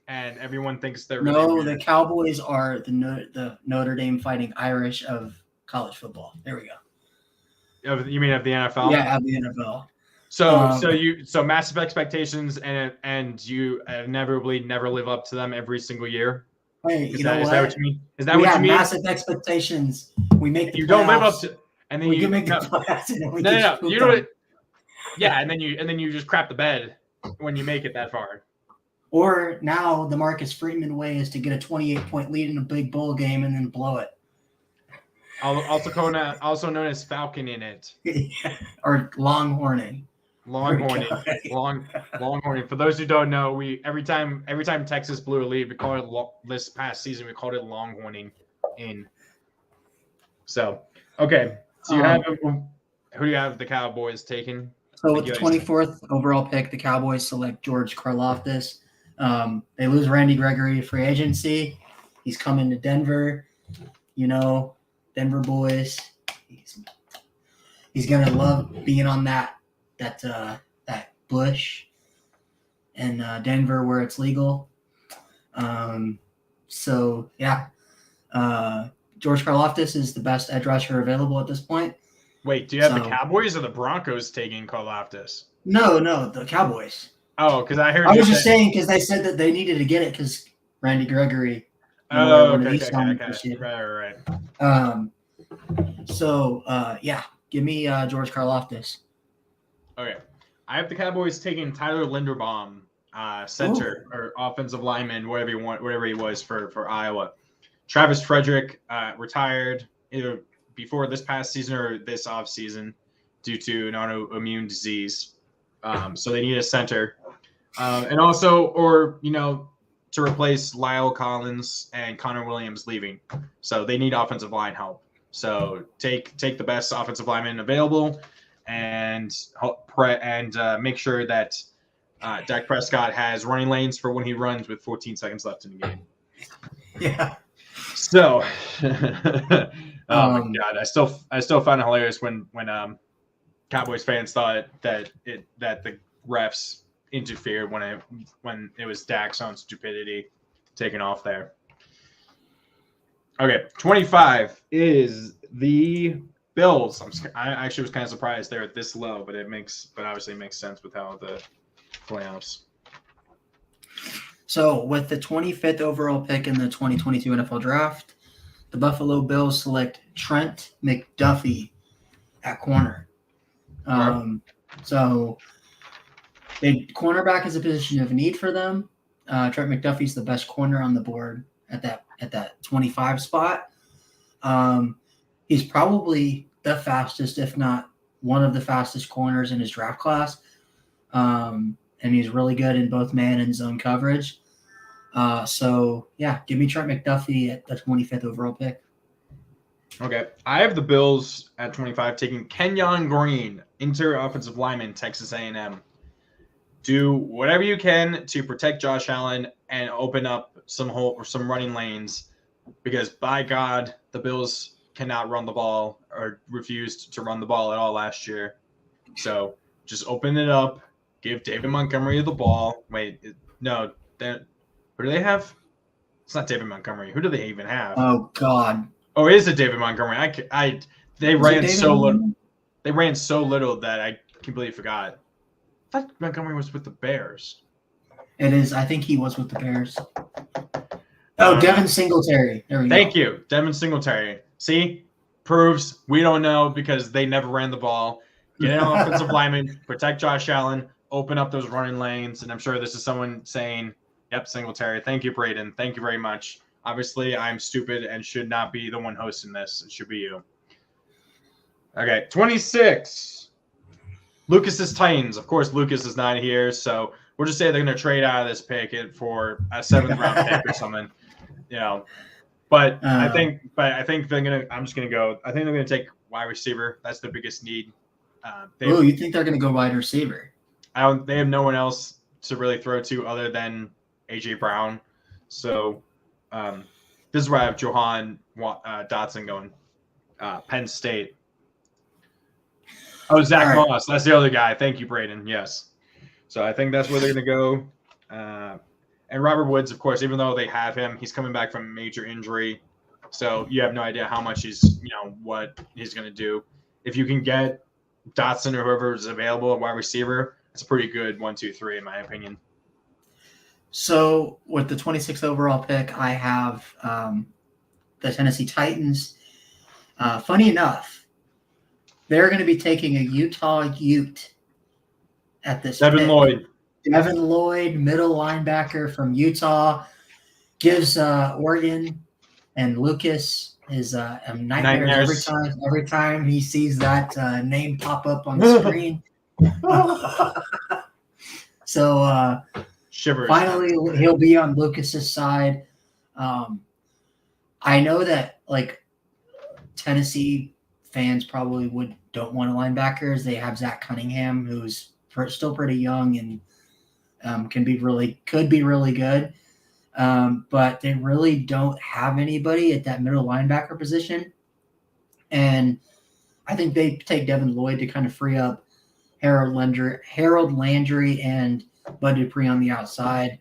and everyone thinks they're really weird. The Cowboys are the Notre Dame Fighting Irish of college football. There we go. You mean of the NFL? Yeah, of the NFL. So massive expectations, and you inevitably never live up to them every single year. Hey, is that what you mean? Is that we what have you mean? Massive expectations. We make the you playoffs. Don't live up to, and then you make the playoffs, and then we no. You know what? Yeah, and then you just crap the bed when you make it that far. Or now the Marcus Freeman way is to get a 28-point lead in a big bowl game and then blow it. Also known as Falcon in it. Or Longhorning. Longhorning. For those who don't know, every time Texas blew a lead, we called it this past season. We called it Longhorning in. So okay, so you have who do you have the Cowboys taking? So with the 24th overall pick, the Cowboys select George Karlaftis. They lose Randy Gregory free agency. He's coming to Denver. Denver boys. He's gonna love being on that bush in Denver where it's legal. George Karlaftis is the best edge rusher available at this point. Wait, do you have the Cowboys or the Broncos taking Karlaftis? No, the Cowboys. Oh, because I heard. I was just saying because they said that they needed to get it because Randy Gregory. Okay. Right. Give me George Karlaftis. Okay, I have the Cowboys taking Tyler Linderbaum, center or offensive lineman, whatever he was for Iowa. Travis Frederick retired either before this past season or this offseason due to an autoimmune disease. So they need a center. And also, to replace Lyle Collins and Connor Williams leaving. So they need offensive line help. So take the best offensive lineman available and make sure that Dak Prescott has running lanes for when he runs with 14 seconds left in the game. Yeah. So, my God, I still find it hilarious when Cowboys fans thought that the refs interfered when it was Dak's own stupidity taken off there. Okay, 25 is the Bills. I actually was kind of surprised they're this low, but obviously it makes sense with how the playoffs. So with the 25th overall pick in the 2022 NFL Draft, the Buffalo Bills select Trent McDuffie at corner. So the cornerback is a position of need for them. Trent McDuffie's the best corner on the board at that 25 spot. He's probably the fastest, if not one of the fastest corners in his draft class. And he's really good in both man and zone coverage. Give me Trent McDuffie at the 25th overall pick. Okay. I have the Bills at 25 taking Kenyon Green, interior offensive lineman, Texas A&M. Do whatever you can to protect Josh Allen and open up some running lanes because, by God, the Bills cannot run the ball or refused to run the ball at all last year. So just open it up. Give David Montgomery the ball. Wait, no. Who do they have? It's not David Montgomery. Who do they even have? Oh, God. Oh, it is a David Montgomery. They ran so little that I completely forgot. I thought Montgomery was with the Bears. It is. I think he was with the Bears. Oh, Devin Singletary. There we go. Thank you, Devin Singletary. See, proves we don't know because they never ran the ball. Get an offensive lineman, protect Josh Allen, open up those running lanes, and I'm sure this is someone saying, "Yep, Singletary. Thank you, Braden. Thank you very much." Obviously, I'm stupid and should not be the one hosting this. It should be you. Okay, 26. Lucas's Titans. Of course, Lucas is not here, so we'll just say they're going to trade out of this pick for a 7th-round pick or something. But I think they're gonna. I'm just gonna go. I think they're gonna take wide receiver. That's the biggest need. You think they're gonna go wide receiver? They have no one else to really throw to other than AJ Brown. So this is where I have Johan Dotson going. Penn State. Oh, Zach Moss. That's the other guy. Thank you, Braden. Yes. So I think that's where they're gonna go. And Robert Woods, of course, even though they have him, he's coming back from a major injury. So you have no idea how much what he's going to do. If you can get Dotson or whoever is available at wide receiver, it's a pretty good 1, 2, 3, in my opinion. So with the 26th overall pick, I have the Tennessee Titans. Funny enough, they're going to be taking a Utah Ute at this Devin Lloyd. Devin Lloyd, middle linebacker from Utah, gives Oregon and Lucas his nightmares every time he sees that name pop up on the screen. So Shivers. Finally, he'll be on Lucas's side. I know that Tennessee fans probably don't want linebackers. They have Zach Cunningham, who's still pretty young and could be really good. But they really don't have anybody at that middle linebacker position. And I think they take Devin Lloyd to kind of free up Harold Landry and Bud Dupree on the outside.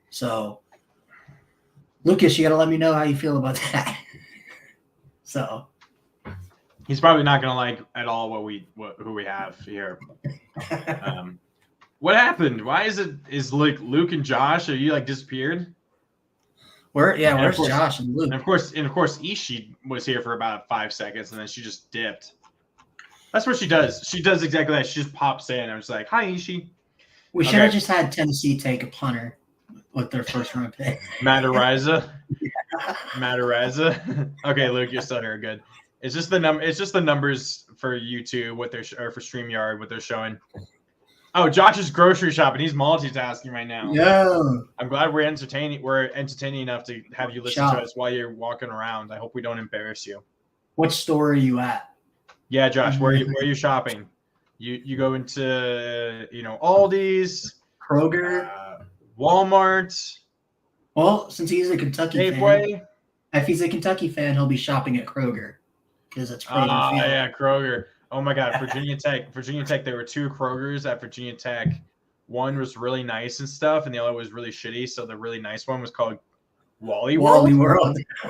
So Lucas, you got to let me know how you feel about that. So he's probably not going to like at all who we have here. What happened? Why is Luke and Josh? Are you disappeared? Where's Josh and Luke? And of course, Ishii was here for about 5 seconds, and then she just dipped. That's what she does. She does exactly that. She just pops in. I'm just like, "Hi, Ishii." We should have just had Tennessee take a punter with their first round pick. Matariza. Okay, Luke, you're still here. Good. It's just the numbers for YouTube, or for StreamYard, what they're showing. Oh, Josh is grocery shopping. He's multitasking right now. Yeah. I'm glad we're entertaining enough to have you listen to us while you're walking around. I hope we don't embarrass you. What store are you at? Yeah, Josh, where are you shopping? You go into Aldi's, Kroger, Walmart. Well, since he's a Kentucky Safeway. fan, if he's a Kentucky fan, he'll be shopping at Kroger because it's Kroger. Yeah, Kroger. Oh my God, Virginia Tech. There were 2 Krogers at Virginia Tech. One was really nice and stuff, and the other was really shitty. So the really nice one was called Wally World.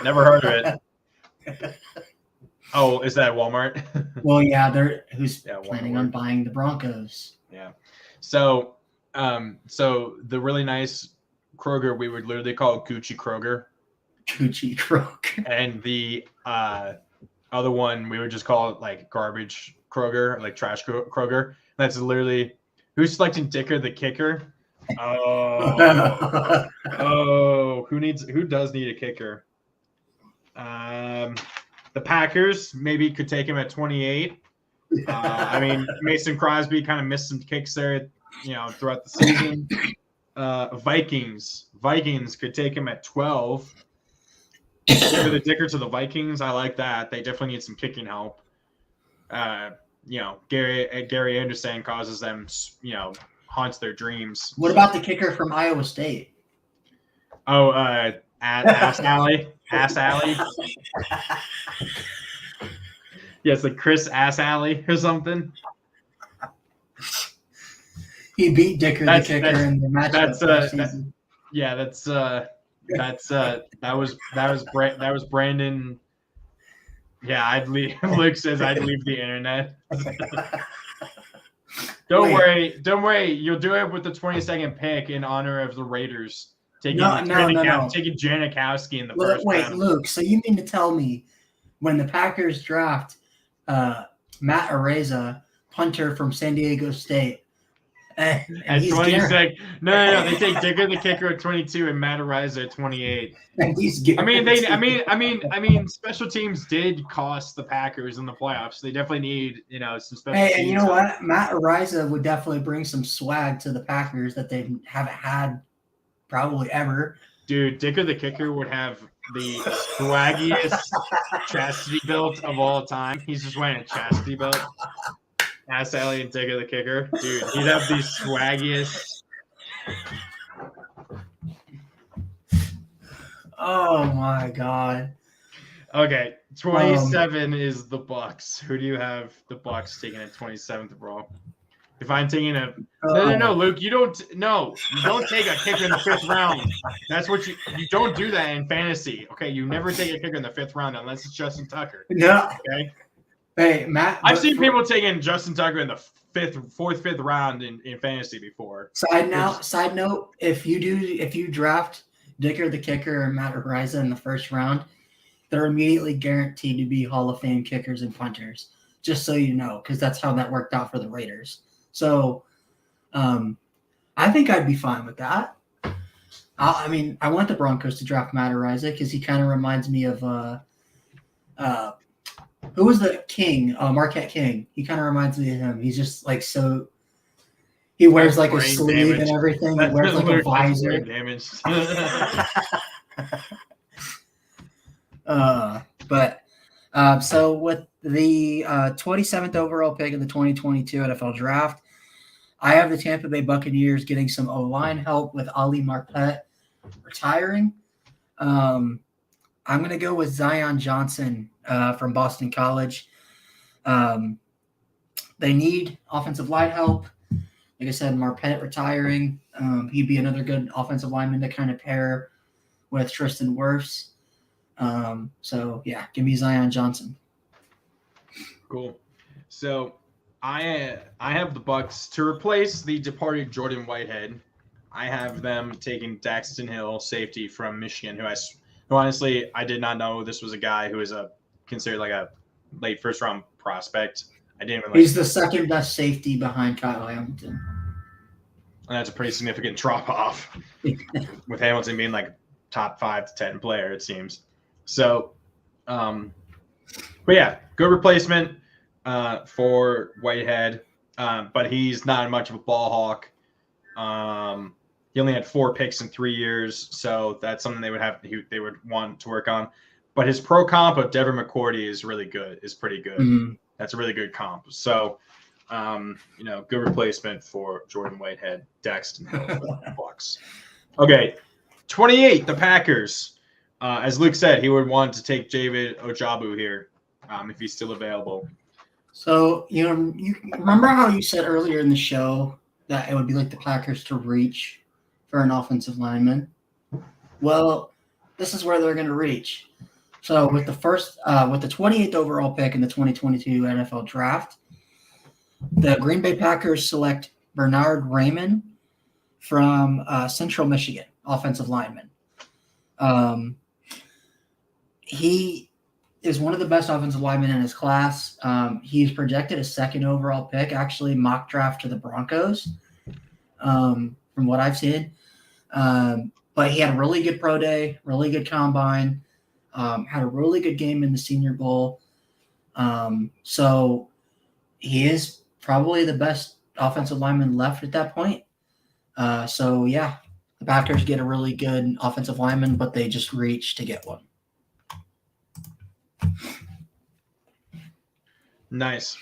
Never heard of it. Oh, is that Walmart? Well, yeah, who's planning on buying the Broncos? Yeah. So, the really nice Kroger we would literally call Gucci Kroger. Gucci Kroger. And the other one we would just call it garbage Kroger, trash Kroger. That's literally who's selecting Dicker the kicker. Who does need a kicker? The Packers maybe could take him at 28. Mason Crosby kind of missed some kicks there, throughout the season. Vikings could take him at 12. Give the Dicker to the Vikings. I like that. They definitely need some kicking help. Gary Anderson causes them, haunts their dreams. What about the kicker from Iowa State? Oh, Ass Alley. Ass Alley. Yeah, it's Chris Ass Alley or something. He beat Dicker the kicker in the matchup. That was Brandon. Yeah, I'd leave. Luke says I'd leave the internet. Don't Wait. worry. You'll do it with the 22nd pick in honor of the Raiders taking No. taking Janikowski in the Well, first wait, round. Luke. So you mean to tell me when the Packers draft Matt Araiza, punter from San Diego State, and At he's 26, no. They take Dicker the kicker at 22 and Matt Araiza at 28. and he's I mean, special teams did cost the Packers in the playoffs. They definitely need, some special Hey, teams. and you know what? Matt Araiza would definitely bring some swag to the Packers that they haven't had probably ever. Dude, Dicker the kicker would have the swaggiest chastity belt of all time. He's just wearing a chastity belt. Ask Elliot Dicker the kicker. Dude, he'd have the swaggiest. Oh my god. Okay, 27 is the Bucks. Who do you have the Bucks taking at 27th overall? If I'm taking a no, Luke, you don't take a kicker in the 5th round. That's what you don't do that in fantasy. Okay, you never take a kicker in the 5th round unless it's Justin Tucker. No. Okay. Hey, Matt. I've seen people taking Justin Tucker in the 5th round in fantasy before. Side note, if you draft Dicker the kicker and Matt Araiza in the 1st round, they're immediately guaranteed to be Hall of Fame kickers and punters. Just so you know, because that's how that worked out for the Raiders. So, I think I'd be fine with that. I want the Broncos to draft Matt Araiza because he kind of reminds me of who was the King? Marquette King. He kind of reminds me of him. He's just like so. He wears like a sleeve and everything. He wears like a visor. So with the 27th overall pick in the 2022 NFL Draft, I have the Tampa Bay Buccaneers getting some O-line help with Ali Marpet retiring. I'm going to go with Zion Johnson from Boston College. They need offensive line help. Like I said, Marpet retiring. He'd be another good offensive lineman to kind of pair with Tristan Wirfs. So, yeah, give me Zion Johnson. Cool. So I have the Bucks to replace the departed Jordan Whitehead. I have them taking Daxton Hill, safety from Michigan, who honestly I did not know this was a guy who is considered like a late 1st round prospect. I didn't even. He's the 2nd best safety behind Kyle Hamilton, and that's a pretty significant drop off, with Hamilton being like top 5 to 10 player, it seems. So, but yeah, good replacement for Whitehead, but he's not much of a ball hawk. He only had 4 picks in 3 years, so that's something they would want to work on. But his pro comp of Devin McCourty is pretty good. Mm-hmm. That's a really good comp. So, good replacement for Jordan Whitehead, Daxton Hill for the Bucks. Okay, 28, the Packers. As Luke said, he would want to take David Ojabo here if he's still available. So, you remember how you said earlier in the show that it would be like the Packers to reach for an offensive lineman? Well, this is where they're going to reach. So with the 28th overall pick in the 2022 NFL Draft, the Green Bay Packers select Bernard Raymond from Central Michigan, offensive lineman. He is one of the best offensive linemen in his class. He's projected a 2nd overall pick, actually mock draft to the Broncos, from what I've seen. But he had a really good pro day, really good combine, had a really good game in the Senior Bowl. So he is probably the best offensive lineman left at that point. So, yeah, the Packers get a really good offensive lineman, but they just reach to get one. Nice.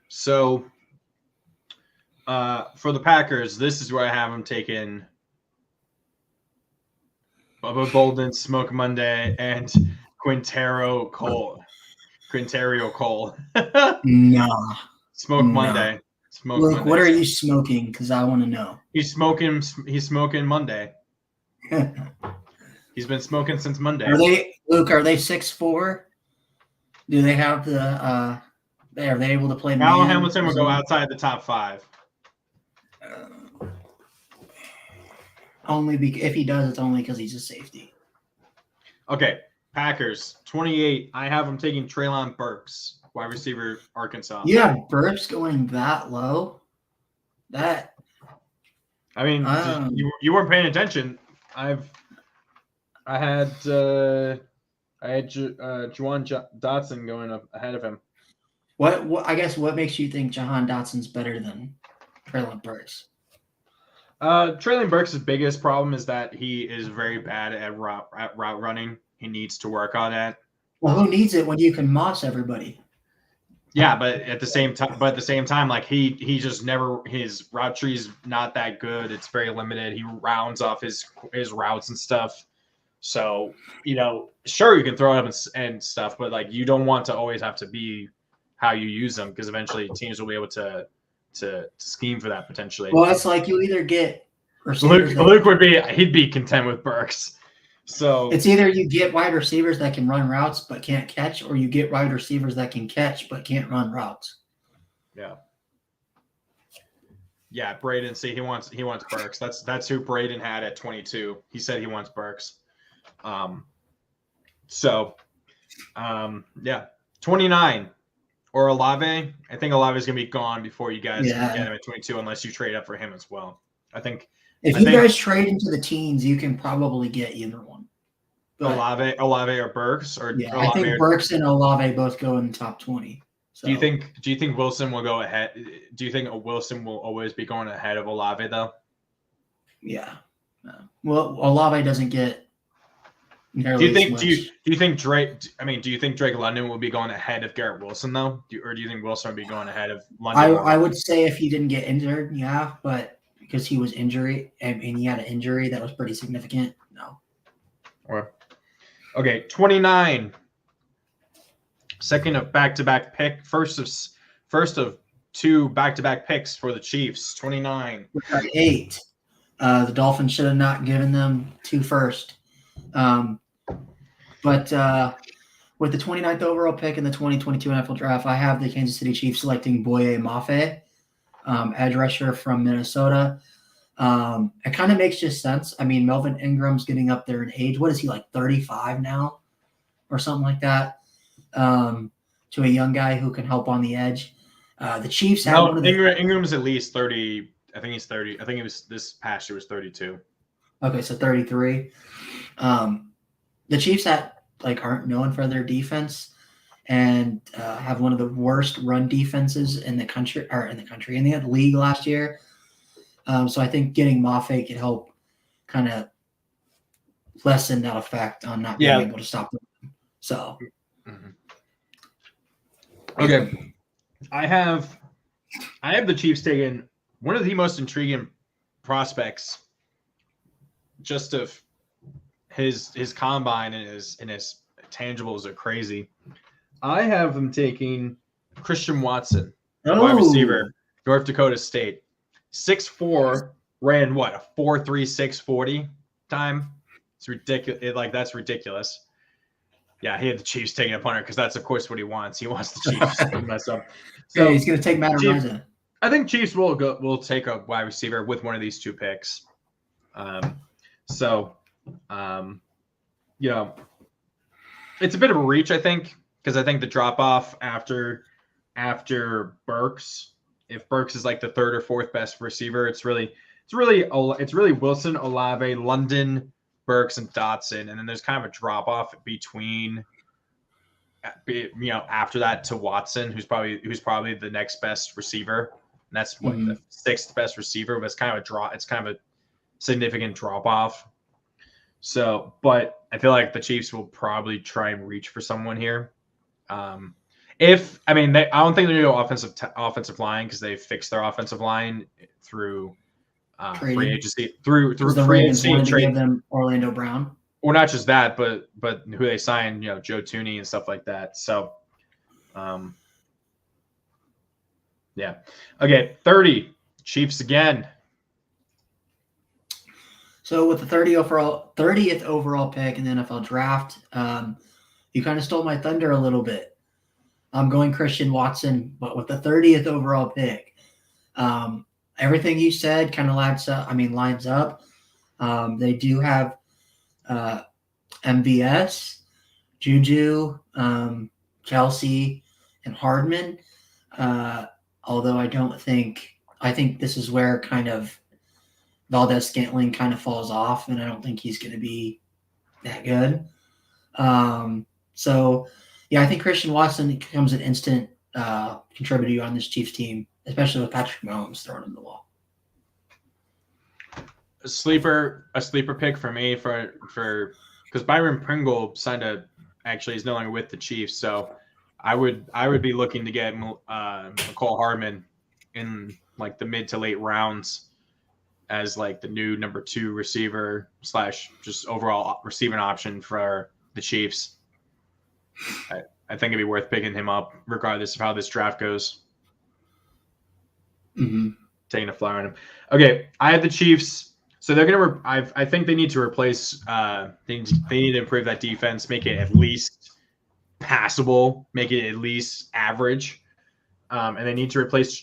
So for the Packers, this is where I have them taking Bubba Bolden, Smoke Monday, and Quintero Cole. Nah. Smoke Monday. Smoke Luke, Monday. What are you smoking? Because I want to know. He's smoking Monday. He's been smoking since Monday. Are they 6'4"? Do they have the Are they able to play Kyle man? Hamilton will go outside the top 5. Only if he does, it's only because he's a safety. Okay, Packers 28. I have them taking Treylon Burks, wide receiver, Arkansas. Yeah, Burks going that low. That. I mean, you weren't paying attention. I had Juwan Dotson going up ahead of him. What I guess what makes you think Jahan Dotson's better than Treylon Burks? Treylon Burks' biggest problem is that he is very bad at route running. He needs to work on that. Well, who needs it when you can moss everybody? Yeah, but at the same time, like he just never, his route tree's not that good. It's very limited. He rounds off his routes and stuff. So, sure, you can throw it up and stuff, but like you don't want to always have to be how you use them, because eventually teams will be able to scheme for that potentially. Well, it's like you either get Luke he'd be content with Burks. So it's either you get wide receivers that can run routes but can't catch, or you get wide receivers that can catch but can't run routes. Yeah. Yeah, Braden. See, he wants Burks. That's who Braden had at 22. He said he wants Burks. Yeah, 29 or Olave. I think Olave is gonna be gone before you guys can get him at 22, unless you trade up for him as well. I think if you guys trade into the teens, you can probably get either one. But, Olave or Burks, or yeah, Olave I think Burks and Olave both go in the top 20. So. Do you think Wilson will go ahead? Do you think Wilson will always be going ahead of Olave though? Yeah. Well, Olave doesn't get nearly do you think Drake London will be going ahead of Garrett Wilson though? Or do you think Wilson will be going ahead of London? I would say if he didn't get injured, yeah, but because he was injury and he had an injury that was pretty significant, no. Okay, 29. Second of back-to-back pick. First of 2 back-to-back picks for the Chiefs. 29. 8. The Dolphins should have not given them 2 first. But with the 29th overall pick in the 2022 NFL Draft, I have the Kansas City Chiefs selecting Boye Mafe, edge rusher from Minnesota. It kind of makes just sense. I mean, Melvin Ingram's getting up there in age. What is he, like 35 now or something like that? To a young guy who can help on the edge. The Chiefs have Ingram's at least 30. I think he's 30. I think it was this past year was 32. Okay, so 33. The Chiefs aren't known for their defense and have one of the worst run defenses in the league last year. So I think getting Mafe could help kind of lessen that effect on not being able to stop them. So. Mm-hmm. Okay, I have the Chiefs taking one of the most intriguing prospects, just of his combine and his tangibles are crazy. I have them taking Christian Watson, wide receiver, North Dakota State, 6'4", ran what, a 4.36 40 time? It's ridiculous. That's ridiculous. Yeah, he had the Chiefs taking a punter because that's, of course, what he wants. He wants the Chiefs to mess up. So he's going to take Matt Araiza. I think Chiefs will take a wide receiver with one of these 2 picks. It's a bit of a reach, I think, because I think the drop off after Burks, if Burks is like the 3rd or 4th best receiver, it's really Wilson, Olave, London, Burks, and Dotson, and then there's kind of a drop off between, after that to Watson, who's probably the next best receiver. And that's the 6th best receiver, but it's kind of a significant drop off. So, but I feel like the Chiefs will probably try and reach for someone here. I don't think they're going to go offensive line because they fixed their offensive line through free agency, through free agency trade. Give them Orlando Brown. Well, not just that, but who they signed, Joe Thuney and stuff like that. So, yeah. Okay, 30 Chiefs again. So with the 30th overall pick in the NFL Draft, you kind of stole my thunder a little bit. I'm going Christian Watson, but with the 30th overall pick. Everything you said kind of lines up. They do have MVS, Juju, Kelsey, and Hardman. Although I think this is where kind of Valdez-Scantling kind of falls off, and I don't think he's going to be that good. So, yeah, I think Christian Watson becomes an instant contributor on this Chiefs team, especially with Patrick Mahomes throwing him the ball. A sleeper pick for me for because Byron Pringle he's no longer with the Chiefs, so I would be looking to get McCall Hardman in like the mid to late rounds as like the new number 2 receiver / just overall receiving option for the Chiefs. I think it'd be worth picking him up regardless of how this draft goes. Mm-hmm. Taking a flyer on him. Okay, I have the Chiefs. So they're gonna. I think they need to replace. They need to improve that defense, make it at least passable, make it at least average, and they need to replace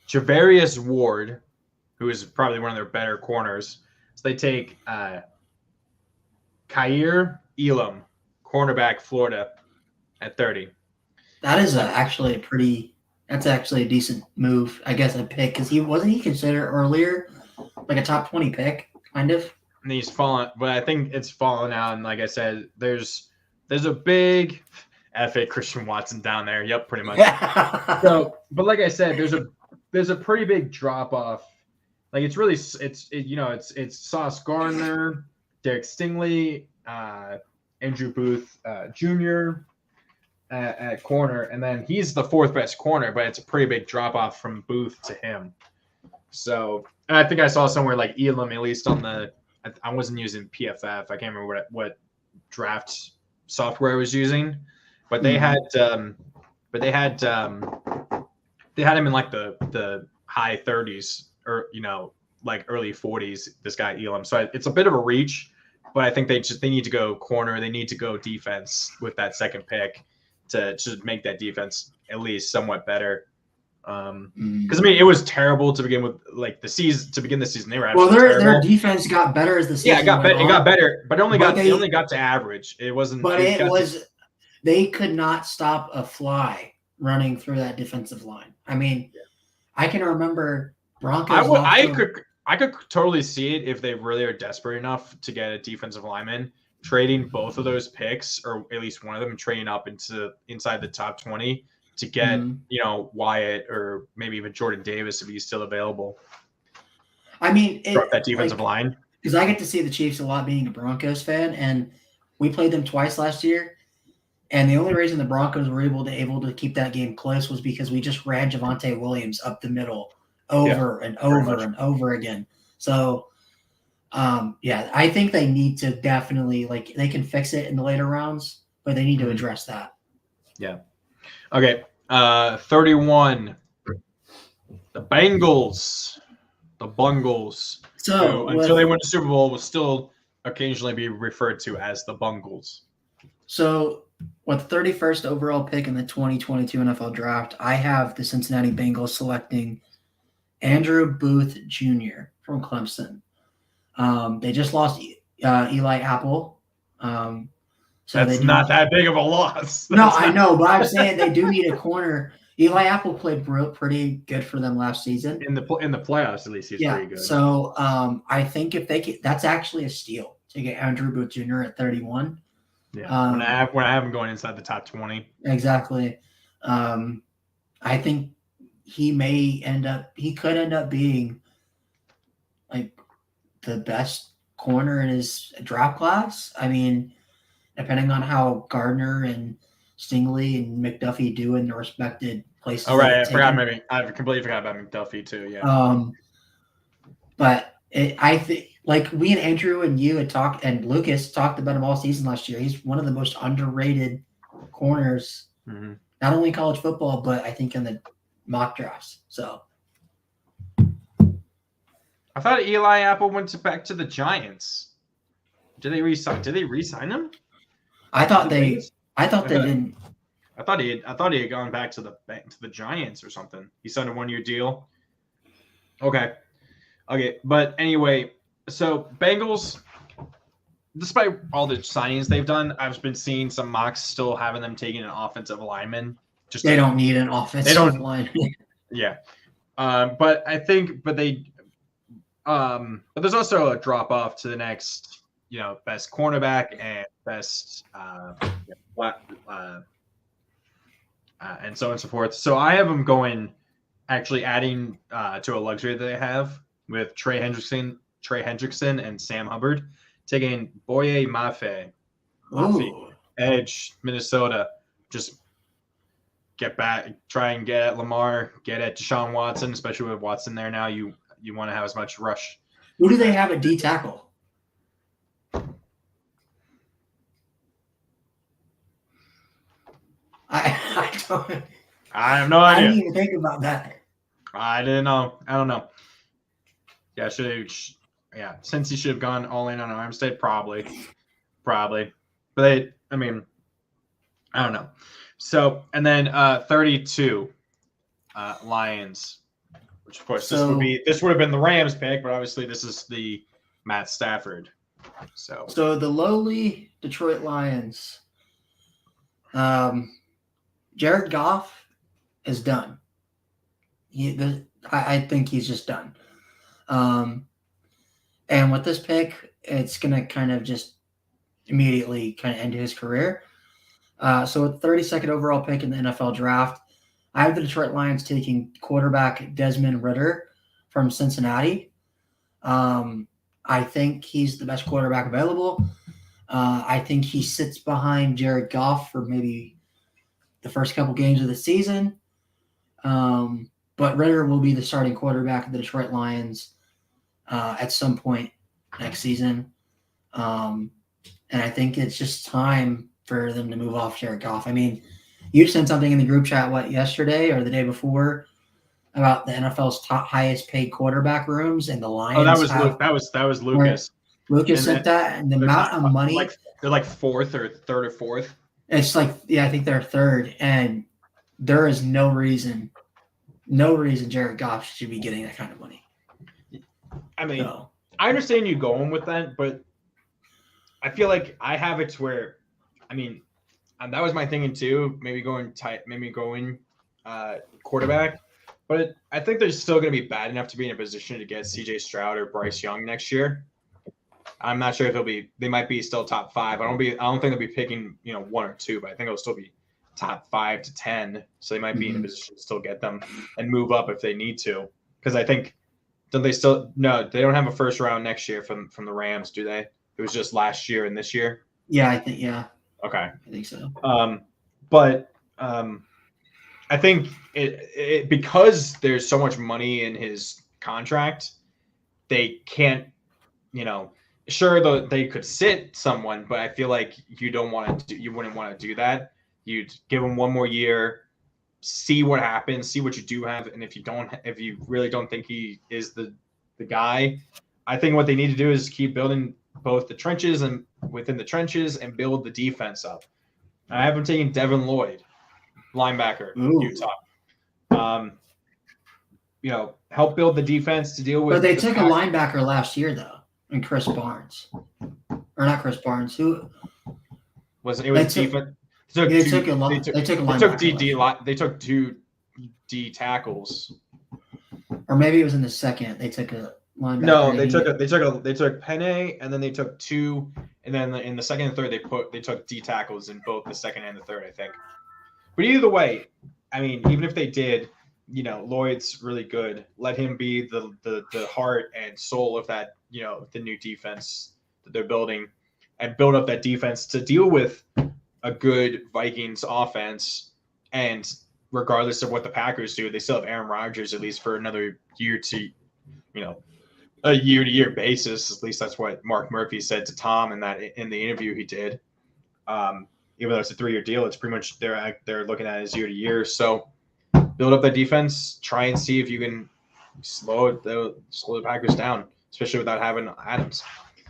Javarius Ward, who is probably one of their better corners. So they take Kaiir Elam, cornerback, Florida, at 30. That is actually a decent move, I guess, a pick, because he considered earlier like a top 20 pick, kind of. And he's fallen, but I think it's fallen out. And like I said, there's a big Christian Watson down there. Yep, pretty much. So, but like I said, there's a pretty big drop off. Like it's Sauce Gardner, Derek Stingley, Andrew Booth Jr. At corner, and then he's the 4th best corner, but it's a pretty big drop off from Booth to him. So, and I think I saw somewhere like Elam, at least on the. I wasn't using PFF. I can't remember what draft software I was using, but they had him in like the high 30s or like early 40s. This guy Elam, so it's a bit of a reach, but I think they need to go corner. They need to go defense with that second pick to make that defense at least somewhat better. Because it was terrible to begin with. Like the season, they were their defense got better as the season. Yeah, it got better, but they only got to average. It wasn't. But they could not stop a fly running through that defensive line. I mean, I can remember Broncos. I could totally see it if they really are desperate enough to get a defensive lineman, trading both of those picks, or at least one of them, trading up inside the top 20 to get Wyatt or maybe even Jordan Davis if he's still available. I mean, drop that defensive line, because I get to see the Chiefs a lot being a Broncos fan, and we played them twice last year. And the only reason the Broncos were able to keep that game close was because we just ran Javonte Williams up the middle over and over again. So, I think they need to definitely, like, they can fix it in the later rounds, but they need to address that. Yeah. Okay. 31. The Bengals. The Bungles. So until they win the Super Bowl, will still occasionally be referred to as the Bungles. So with the 31st overall pick in the 2022 NFL Draft, I have the Cincinnati Bengals selecting Andrew Booth Jr. from Clemson. They just lost Eli Apple. So that's not that big of a loss. No, I know, but I'm saying they do need a corner. Eli Apple played pretty good for them last season. In the playoffs, at least he's pretty good. So I think if they get, that's actually a steal to get Andrew Booth Jr. at 31. Yeah, when I have him going inside the top 20. Exactly. I think he could end up being like the best corner in his draft class. I mean, depending on how Gardner and Stingley and McDuffie do in their respected places. Oh, right. I completely forgot about McDuffie too. Yeah. But I think, like, we and Andrew and you had talked, and Lucas talked about him all season last year. He's one of the most underrated corners, not only in college football, but I think in the mock drafts. So I thought Eli Apple went back to the Giants. Did they re-sign him? I thought they didn't. I thought he had gone back to the Giants or something. He signed a 1-year deal. Okay. But anyway, so Bengals, despite all the signings they've done, I've been seeing some mocks still having them taking an offensive lineman. They don't need an offensive line. Yeah. But there's also a drop off to the next, best cornerback and best and so on and so forth. So I have them going, actually adding to a luxury that they have with Trey Hendrickson and Sam Hubbard, taking Boye Mafe, edge, Minnesota. Just get back, try and get at Lamar, get at Deshaun Watson, especially with Watson there now. You want to have as much rush. Who do they have at D tackle? I have no idea. I didn't even think about that. I didn't know. I don't know. Yeah, since he should have gone all in on Armstead, probably. But I don't know. So, and then 32 Lions, which of course this would have been the Rams pick, but obviously this is the Matt Stafford. So the lowly Detroit Lions, Jared Goff is done. I think he's just done. And with this pick, it's going to kind of just immediately kind of end his career. So with the 32nd overall pick in the NFL draft, I have the Detroit Lions taking quarterback Desmond Ridder from Cincinnati. I think he's the best quarterback available. I think he sits behind Jared Goff for maybe the first couple games of the season. But Ridder will be the starting quarterback of the Detroit Lions at some point next season. And I think it's just time for them to move off Jared Goff. I mean, you sent something in the group chat, yesterday or the day before, about the NFL's top highest paid quarterback rooms, and the Lions. Oh, that was Lucas. Lucas sent that, and the amount of money. They're like third or fourth. It's I think they're third, and there is no reason Jared Goff should be getting that kind of money. I mean, I understand you going with that, but I feel like I have it to where, that was my thinking too. Maybe going quarterback, but I think they're still going to be bad enough to be in a position to get C.J. Stroud or Bryce Young next year. I'm not sure if they might be still top 5. I don't think they'll be picking 1 or 2, but I think it'll still be top 5 to 10. So they might be in a position to still get them and move up if they need to. Because I think they don't have a first round next year from the Rams, do they? It was just last year and this year. Yeah, I think Okay. I think so. But I think it because there's so much money in his contract, they can't, sure though they could sit someone, but I feel like you wouldn't want to do that. You'd give him 1 more year, see what happens, see what you do have, and if you really don't think he is the guy, I think what they need to do is keep building both the trenches and within the trenches and build the defense up. I have him taking Devin Lloyd, linebacker, Utah. Help build the defense to deal with. But they took a linebacker last year though, and Chris Barnes, or not Chris Barnes. Who was it? It was defense. They took 2 D tackles. Or maybe it was in the second. They took a linebacker. No, they took Penne, and then they took 2, and then in the second and third they took D tackles in both the second and the third, I think. But either way, even if they did, Lloyd's really good. Let him be the heart and soul of that, the new defense that they're building, and build up that defense to deal with a good Vikings offense. And regardless of what the Packers do, they still have Aaron Rodgers at least for another year to, a year-to-year basis. At least that's what Mark Murphy said to Tom in the interview he did. Even though it's a 3-year deal, it's pretty much they're looking at it as year-to-year. So build up that defense, try and see if you can slow the Packers down, especially without having Adams.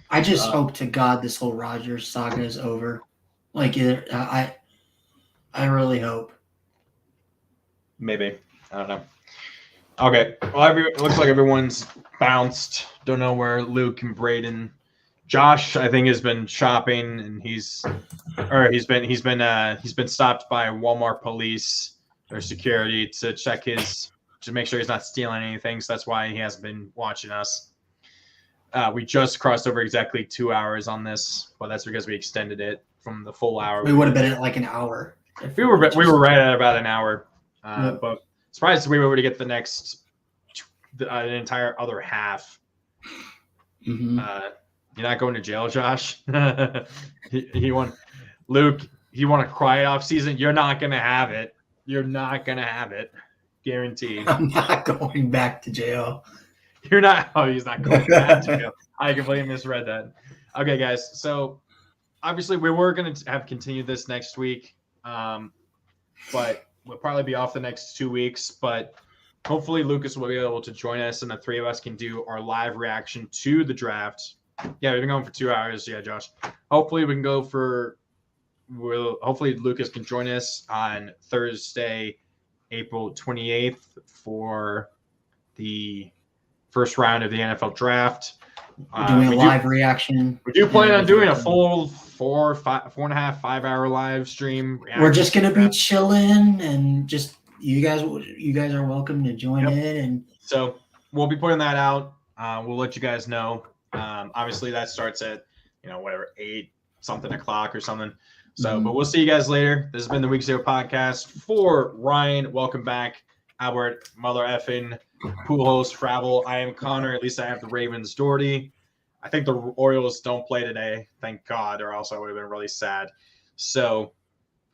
I just hope to God this whole Rodgers saga is over. I I really hope. Maybe. I don't know. Okay. Well, it looks like everyone's bounced. Don't know where Luke and Braden. Josh, I think, has been shopping, and he's been stopped by Walmart police or security to make sure he's not stealing anything. So that's why he hasn't been watching us. We just crossed over exactly 2 hours on this, but that's because we extended it from the full hour. We would have been at like an hour. We were right at about an hour, but surprised we were able to get an entire other half. Mm-hmm. You're not going to jail, Josh. he want Luke. You want a cry off season? You're not gonna have it. You're not gonna have it. Guaranteed. I'm not going back to jail. You're not. Oh, he's not going back to jail. I completely misread that. Okay, guys. So obviously we were going to have continued this next week, but we'll probably be off the next 2 weeks. But hopefully Lucas will be able to join us, and the three of us can do our live reaction to the draft. Yeah, we've been going for 2 hours. Yeah, Josh. Hopefully we can go for. Hopefully Lucas can join us on Thursday, April 28th for the first round of the NFL draft. We're doing a live reaction. We do plan on doing a full 4.5, 5 hour live stream. We're just gonna be chilling, and just you guys are welcome to join in. And so we'll be putting that out. We'll let you guys know. Obviously that starts at 8 something o'clock or something. So, but we'll see you guys later. This has been the Week 0 podcast for Ryan. Welcome back, Albert, mother effing Pujols, Travel. I am Connor. At least I have the Ravens. Doherty. I think the Orioles don't play today. Thank God, or else I would have been really sad. So,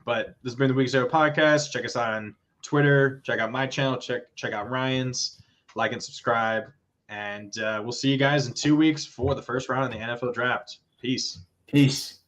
but this has been the Week 0 podcast. Check us out on Twitter. Check out my channel. Check out Ryan's. Like and subscribe. And we'll see you guys in 2 weeks for the first round of the NFL draft. Peace. Peace.